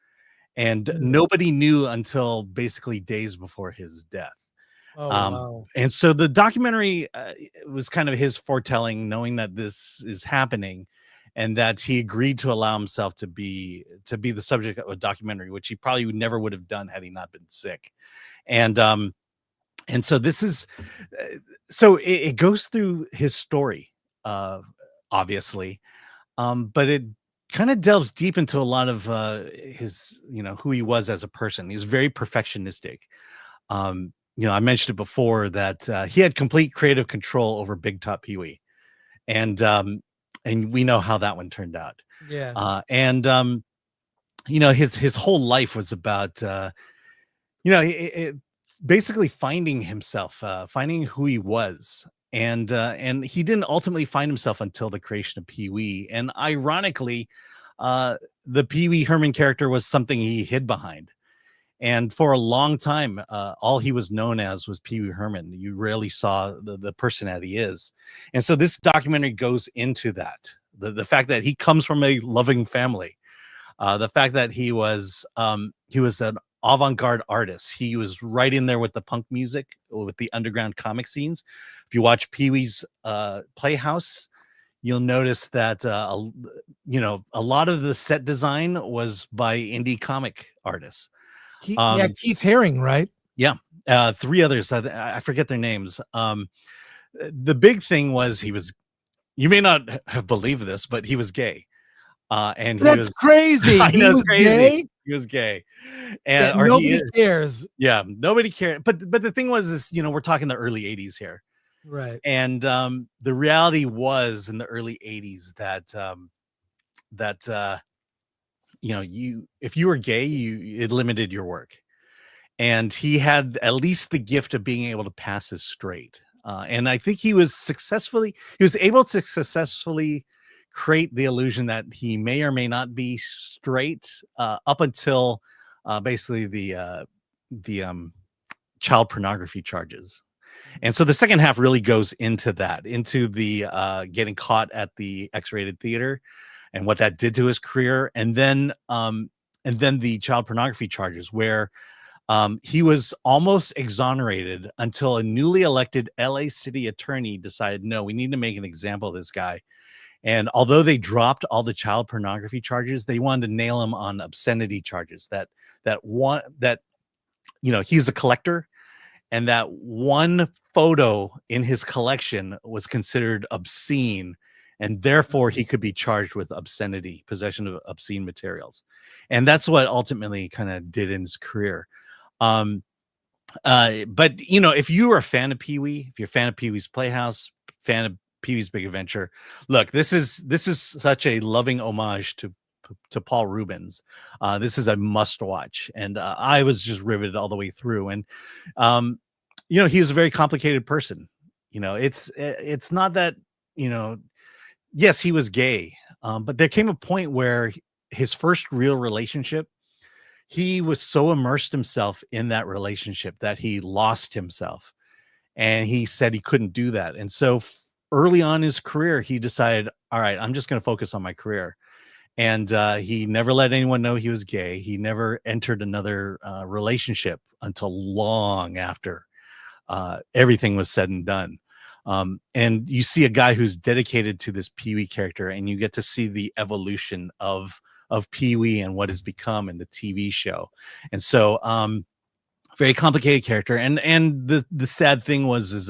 And nobody knew until basically days before his death. Oh, wow. And so the documentary was kind of his foretelling, knowing that this is happening, and that he agreed to allow himself to be the subject of a documentary, which he probably never would have done had he not been sick. And so this is so it goes through his story, obviously, but it kind of delves deep into a lot of his, who he was as a person. He was very perfectionistic. I mentioned it before that he had complete creative control over Big Top Pee-wee, and we know how that one turned out. Yeah. His whole life was about basically finding himself, finding who he was. And he didn't ultimately find himself until the creation of Pee-wee. And ironically, the Pee-wee Herman character was something he hid behind. And for a long time, all he was known as was Pee-wee Herman. You rarely saw the person that he is. And so this documentary goes into that. The fact that he comes from a loving family. The fact that he was an avant-garde artist. He was right in there with the punk music, with the underground comic scenes. If you watch Pee-wee's Playhouse, you'll notice that a lot of the set design was by indie comic artists. Keith Haring, right? Yeah, three others. I forget their names. The big thing was you may not have believed this, but he was gay. And that's crazy. He was crazy. Gay? He was gay, and nobody cares. Yeah, nobody cared. But the thing was, we're talking the early '80s here, right? And the reality was in the early '80s that if you were gay, it limited your work, and he had at least the gift of being able to pass as straight. And I think he was able to successfully create the illusion that he may or may not be straight up until basically the child pornography charges. And so the second half really goes into the getting caught at the X-rated theater and what that did to his career, and then the child pornography charges, where he was almost exonerated until a newly elected LA city attorney decided, no, we need to make an example of this guy. And although they dropped all the child pornography charges, they wanted to nail him on obscenity charges. He's a collector, and that one photo in his collection was considered obscene, and therefore he could be charged with obscenity, possession of obscene materials. And that's what ultimately kind of did in his career. But if you are a fan of Pee-wee, if you're a fan of Pee-wee's Playhouse, fan of Pee-wee's Big Adventure, look, this is such a loving homage to Paul Rubens. This is a must watch, and I was just riveted all the way through. And he was a very complicated person. It's not that, yes, he was gay, but there came a point where his first real relationship, he was so immersed himself in that relationship that he lost himself, and he said he couldn't do that. And so early on in his career, he decided, all right, I'm just going to focus on my career. And he never let anyone know he was gay. He never entered another relationship until long after everything was said and done. And you see a guy who's dedicated to this Pee-wee character, and you get to see the evolution of Pee-wee and what has become in the TV show. And so very complicated character. And the sad thing was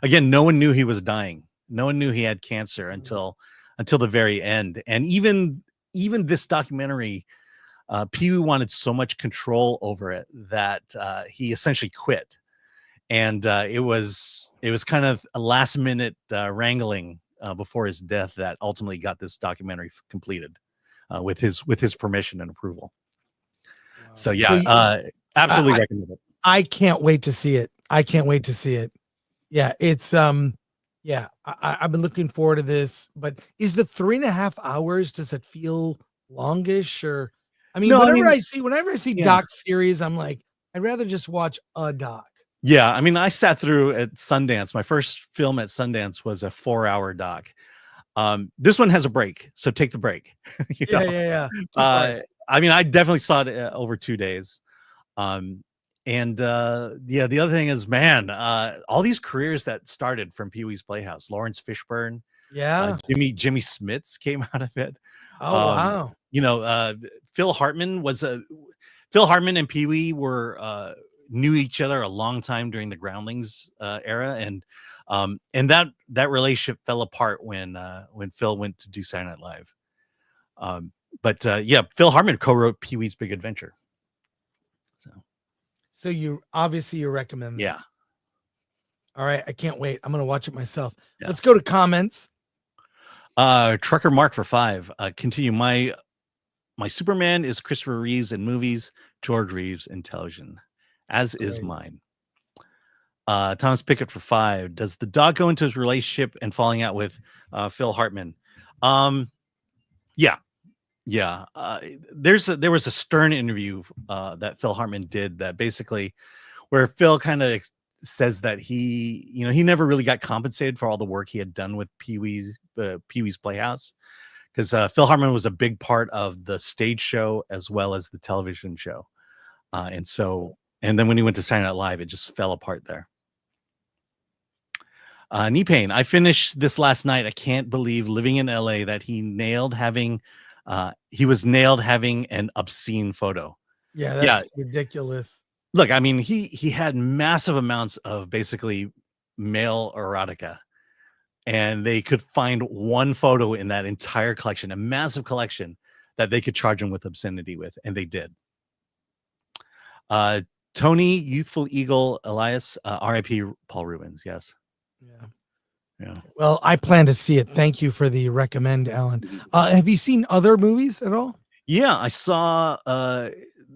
again, no one knew he was dying. No one knew he had cancer until the very end. And even this documentary, Pee-wee wanted so much control over it that he essentially quit. And it was kind of a last minute wrangling before his death that ultimately got this documentary completed with his permission and approval. Wow. So yeah, absolutely recommend it. I can't wait to see it. Yeah, it's yeah, I've been looking forward to this. But is the 3.5 hours? Does it feel longish? Or I mean, No, whenever I see yeah. doc series, I'm like, I'd rather just watch a doc. Yeah, I mean, I sat through at Sundance. My first film at Sundance was a 4-hour doc. This one has a break, so take the break. Yeah. Two parts. I mean, I definitely saw it over 2 days. Yeah, the other thing is, man, all these careers that started from Pee-wee's Playhouse, Lawrence Fishburne, Yeah. Jimmy Smits came out of it. Oh wow. You know, Phil Hartman and Pee-wee were knew each other a long time during the Groundlings era, and that relationship fell apart when Phil went to do Saturday Night Live. But yeah, Phil Hartman co-wrote Pee-wee's Big Adventure. So you recommend that. Yeah. All right, I can't wait. I'm gonna watch it myself. Yeah. Let's go to comments. Trucker Mark for 5. Continue. My Superman is Christopher Reeves in movies, George Reeves in television, as is mine. Thomas Pickett for 5. Does the dog go into his relationship and falling out with Phil Hartman? Yeah. There was a Stern interview that Phil Hartman did that basically where Phil kind of says that he never really got compensated for all the work he had done with Pee-wee's Playhouse, because Phil Hartman was a big part of the stage show as well as the television show. And then when he went to Saturday Night Live, it just fell apart there. Knee pain. I finished this last night. I can't believe living in LA that he was nailed having an obscene photo. Yeah, that's ridiculous. Look, I mean, he had massive amounts of basically male erotica, and they could find one photo in that entire collection, a massive collection that they could charge him with obscenity with, and they did. Tony, Youthful Eagle, Elias, R.I.P. Paul Rubens. Yes. Yeah. Well, I plan to see it. Thank you for the recommend, Alan. Have you seen other movies at all? Yeah, I saw.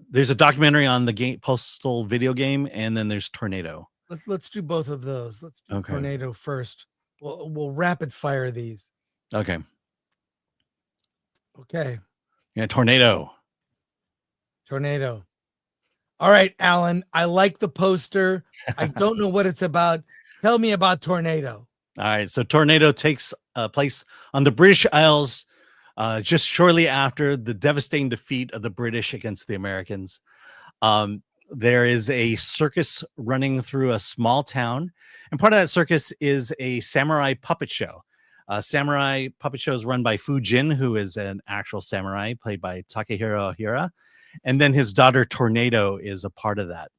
There's a documentary on the Postal video game, and then there's Tornado. Let's do both of those. Let's do Tornado first. We'll rapid fire these. Okay. Yeah, Tornado. All right, Alan. I like the poster. I don't know what it's about. Tell me about Tornado. All right, so Tornado takes place on the British Isles just shortly after the devastating defeat of the British against the Americans. There is a circus running through a small town, and part of that circus is a samurai puppet show. Samurai puppet show is run by Fujin, who is an actual samurai, played by Takehiro Hira, and then his daughter Tornado is a part of that.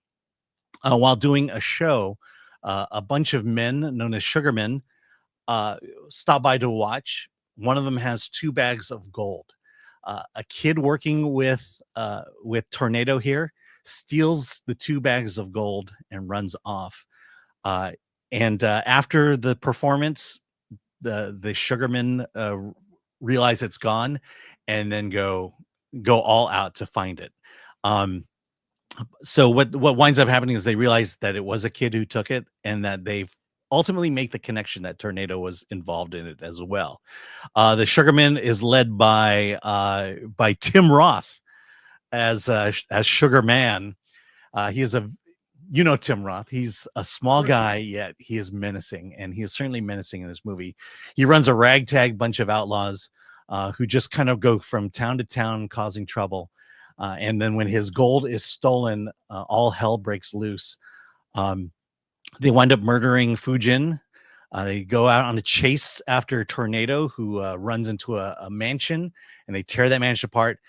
While doing a show, a bunch of men known as sugarmen stop by to watch. One of them has 2 bags of gold. A kid working with Tornado here steals the 2 bags of gold and runs off. And after the performance, the sugarmen realize it's gone and then go all out to find it. So what winds up happening is they realize that it was a kid who took it, and that they ultimately make the connection that Tornado was involved in it as well. The Sugarman is led by Tim Roth as Sugar Man. He is Tim Roth. He's a small guy, yet he is menacing, and he is certainly menacing in this movie. He runs a ragtag bunch of outlaws who just kind of go from town to town causing trouble. And then when his gold is stolen, all hell breaks loose. They wind up murdering Fujin. They go out on a chase after Tornado, who runs into a mansion, and they tear that mansion apart.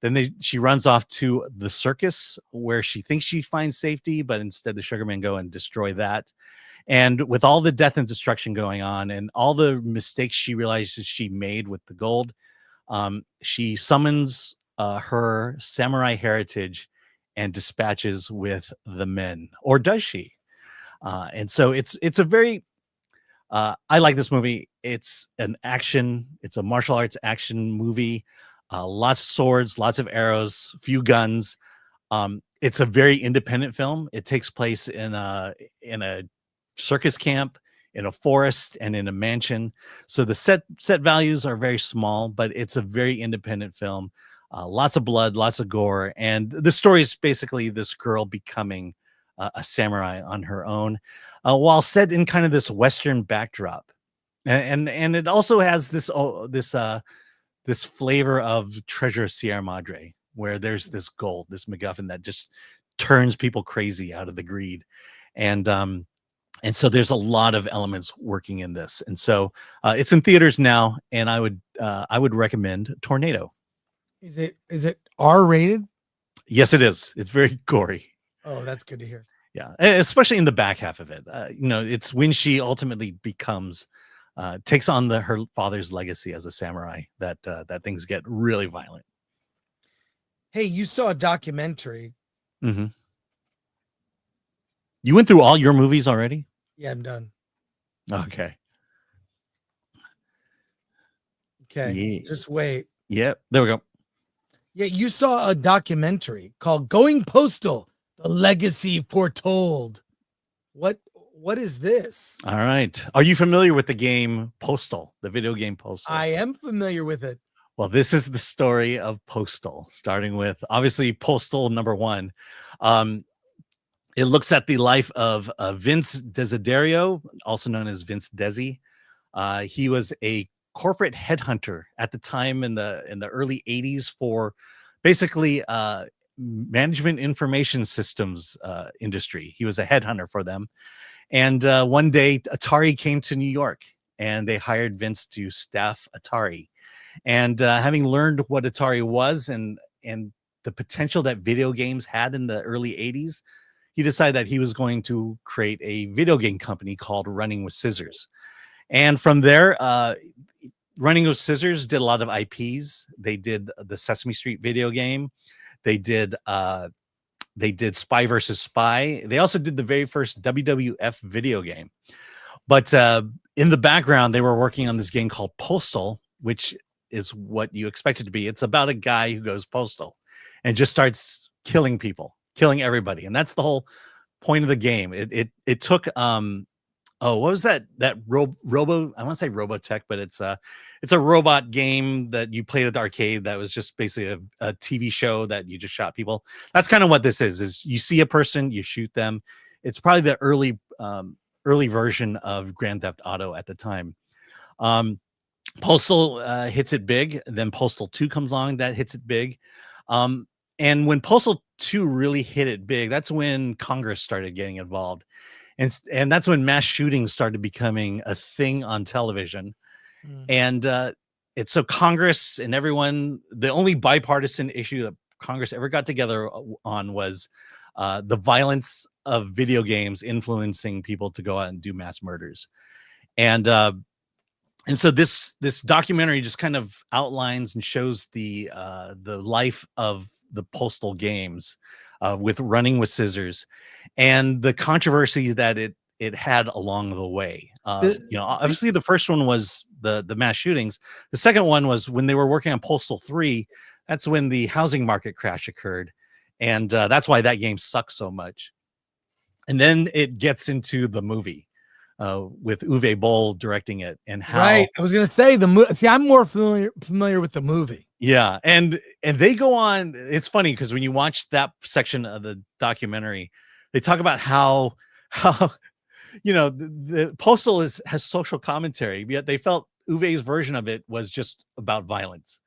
Then she runs off to the circus, where she thinks she finds safety, but instead the Sugarmen go and destroy that. And with all the death and destruction going on, and all the mistakes she realizes she made with the gold, she summons her samurai heritage and dispatches with the men. Or does she? And so it's a very I like this movie. It's a martial arts action movie. Lots of swords, lots of arrows, few guns. it's a very independent film. It takes place in a circus camp, in a forest, and in a mansion. So the set values are very small, but it's a very independent film. Lots of blood, lots of gore, and the story is basically this girl becoming a samurai on her own, while set in kind of this Western backdrop, and it also has this flavor of Treasure of Sierra Madre, where there's this gold, this MacGuffin that just turns people crazy out of the greed, and so there's a lot of elements working in this, and so it's in theaters now, and I would recommend Tornado. Is it R-rated? Yes, it is. It's very gory. Oh, that's good to hear. Yeah, especially in the back half of it. It's when she ultimately becomes takes on her father's legacy as a samurai that things get really violent. Hey, you saw a documentary. Mm-hmm. You went through all your movies already? Yeah, I'm done. Okay. Okay. Yeah. Just wait. Yep. There we go. Yeah, you saw a documentary called Going Postal, The Legacy Foretold. What is this? All right. Are you familiar with the game Postal, the video game Postal? I am familiar with it. Well, this is the story of Postal, starting with obviously Postal #1. It looks at the life of Vince Desiderio, also known as Vince Desi. He was a corporate headhunter at the time in the early 80s for basically management information systems industry. He was a headhunter for them. And one day Atari came to New York and they hired Vince to staff Atari. And having learned what Atari was and the potential that video games had in the early 80s, he decided that he was going to create a video game company called Running with Scissors. And from there, Running with Scissors did a lot of IPs. They did the Sesame Street video game. They did Spy versus Spy. They also did the very first WWF video game. But in the background, they were working on this game called Postal, which is what you expect it to be. It's about a guy who goes postal and just starts killing people, killing everybody. And that's the whole point of the game. It took what was that robo, I want to say Robotech, but it's a robot game that you played at the arcade that was just basically a TV show that you just shot people. That's kind of what this is you see a person, you shoot them. It's probably the early version of Grand Theft Auto at the time. Postal hits it big, then Postal 2 comes along, that hits it big. And when Postal 2 really hit it big, that's when Congress started getting involved. And that's when mass shootings started becoming a thing on television. And it's so Congress and everyone, the only bipartisan issue that Congress ever got together on was the violence of video games influencing people to go out and do mass murders. And so this documentary just kind of outlines and shows the life of the Postal games with Running with Scissors and the controversy that it had along the way. Obviously the first one was the mass shootings. The second one was when they were working on Postal 3. That's when the housing market crash occurred. And that's why that game sucks so much. And then it gets into the movie with Uwe Boll directing it and how. Right. I was going to say see, I'm more familiar with the movie. Yeah. And they go on. It's funny because when you watch that section of the documentary, they talk about how the Postal has social commentary, yet they felt Uwe's version of it was just about violence.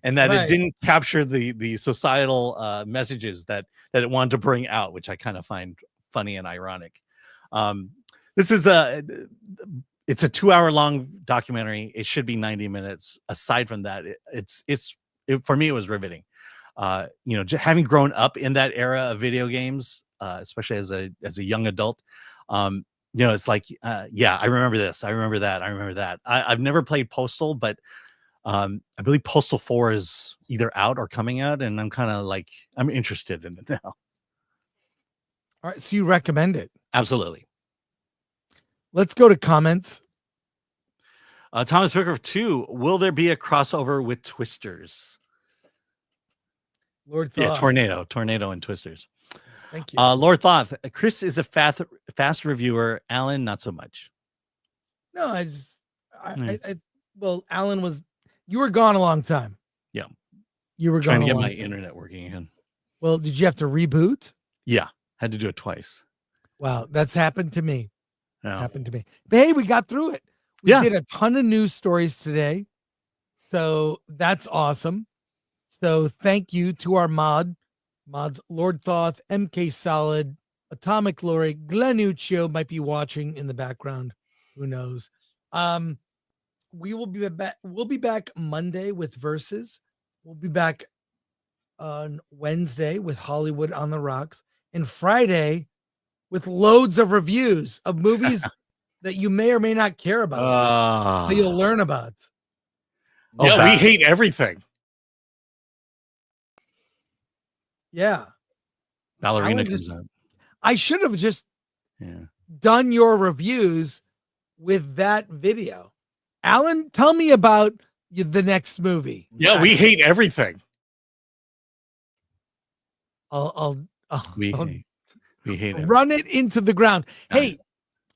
And that it didn't capture the societal messages that it wanted to bring out, which I kind of find funny and ironic. This is it's a 2-hour-long documentary. It should be 90 minutes. Aside from that, for me, it was riveting. Having grown up in that era of video games, especially as a young adult, it's like, I remember this. I remember that. I remember that. I've never played Postal, but I believe Postal 4 is either out or coming out, and I'm kind of like, I'm interested in it now. All right, so you recommend it? Absolutely. Let's go to comments. Thomas Picker 2, will there be a crossover with Twisters? Lord Thought. Yeah, Tornado and Twisters. Thank you. Lord Thoth, Chris is a fast reviewer. Alan, not so much. No, well, Alan you were gone a long time. Yeah. You were trying gone to a get long my time. internet working again. Well, did you have to reboot? Yeah. Had to do it twice. Wow. That's happened to me. Yeah. Happened to me. But hey, we got through it. We did a ton of news stories today. So that's awesome. So thank you to our mods, Lord Thoth, MK Solid, Atomic Lori, Glenn Uccio might be watching in the background. Who knows? We will be back. We'll be back Monday with Versus. We'll be back on Wednesday with Hollywood on the Rocks, and Friday with loads of reviews of movies that you may or may not care about, but you'll learn about. Yeah, we hate everything. Yeah. Ballerina comes out. I should have just done your reviews with that video. Alan, tell me about the next movie. Yeah, we hate everything. We hate it. Run it into the ground. Hey,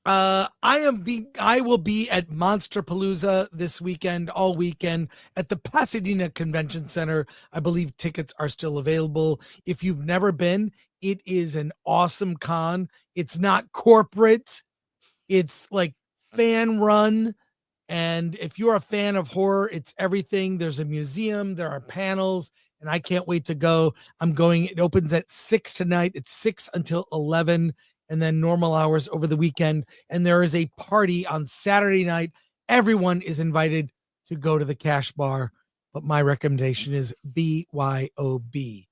I will be at Monsterpalooza this weekend, all weekend at the Pasadena Convention Center. I believe tickets are still available. If you've never been, it is an awesome con. It's not corporate. It's like fan run. And if you're a fan of horror, it's everything. There's a museum, there are panels, and I can't wait to go. I'm going. It opens at 6 tonight. It's 6 until 11. And then normal hours over the weekend. And there is a party on Saturday night. Everyone is invited to go to the Cash Bar, but my recommendation is BYOB.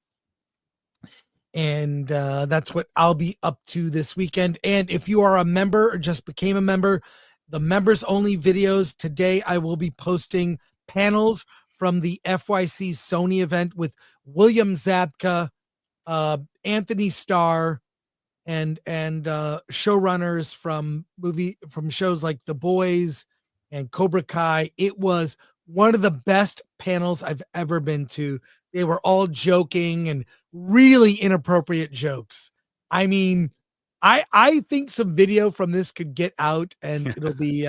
And that's what I'll be up to this weekend. And if you are a member or just became a member, the members only videos today, I will be posting panels from the FYC Sony event with William Zabka, Anthony Starr, and showrunners from shows like The Boys and Cobra Kai. It was one of the best panels I've ever been to. They were all joking and really inappropriate jokes. I mean, I think some video from this could get out, and it'll be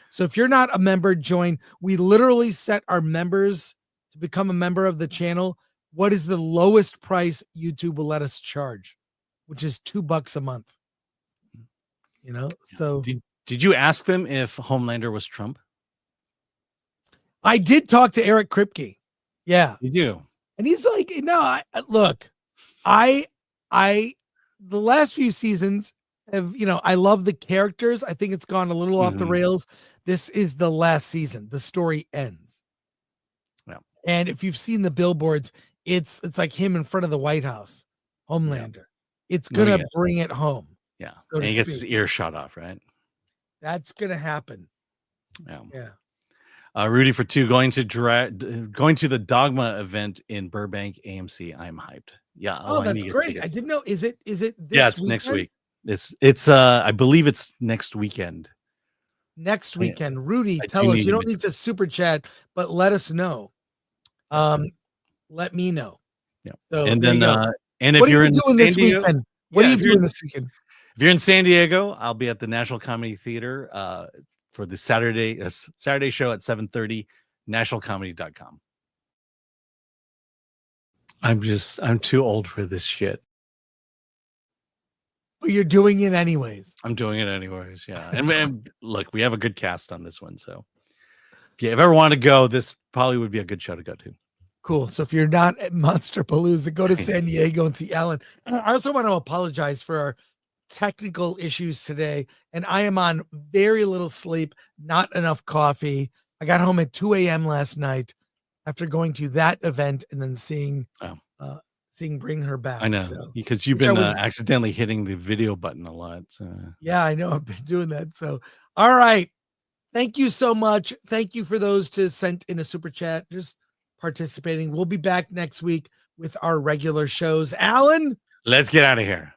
so if you're not a member, join. We literally set our members to become a member of the channel. What is the lowest price YouTube will let us charge? Which is $2 a month. You know, so did you ask them if Homelander was Trump? I did talk to Eric Kripke. Yeah. You do. And he's like, no, look, the last few seasons have, I love the characters. I think it's gone a little off the rails. This is the last season. The story ends. Yeah. And if you've seen the billboards, it's like him in front of the White House, Homelander. Yeah. It's going to bring it home. Yeah. So and he gets his ear shot off, right? That's going to happen. Yeah. Yeah. Rudy for 2 going to the Dogma event in Burbank AMC. I'm hyped. Yeah. Oh, that's great. I didn't know. Is it this it's weekend? Next week. It's I believe it's next weekend. Next weekend. Rudy, tell us. You don't need to super chat, but let us know. Let me know. Yeah. So, and then and if you're in San Diego, what are you doing this weekend? If you're in San Diego, I'll be at the National Comedy Theater for the Saturday show at 7:30, nationalcomedy.com. I'm too old for this shit. But you're doing it anyways. I'm doing it anyways, yeah. And look, we have a good cast on this one, so if you ever want to go, this probably would be a good show to go to. Cool. So if you're not at Monsterpalooza, go to San Diego and see Alan. I also want to apologize for our technical issues today, and I am on very little sleep, not enough coffee. I got home at 2 a.m. last night after going to that event and then seeing Bring Her Back. I know, because you've been accidentally hitting the video button a lot. So. Yeah, I know. I've been doing that. So, all right. Thank you so much. Thank you for those to send in a super chat, just participating. We'll be back next week with our regular shows. Alan? Let's get out of here.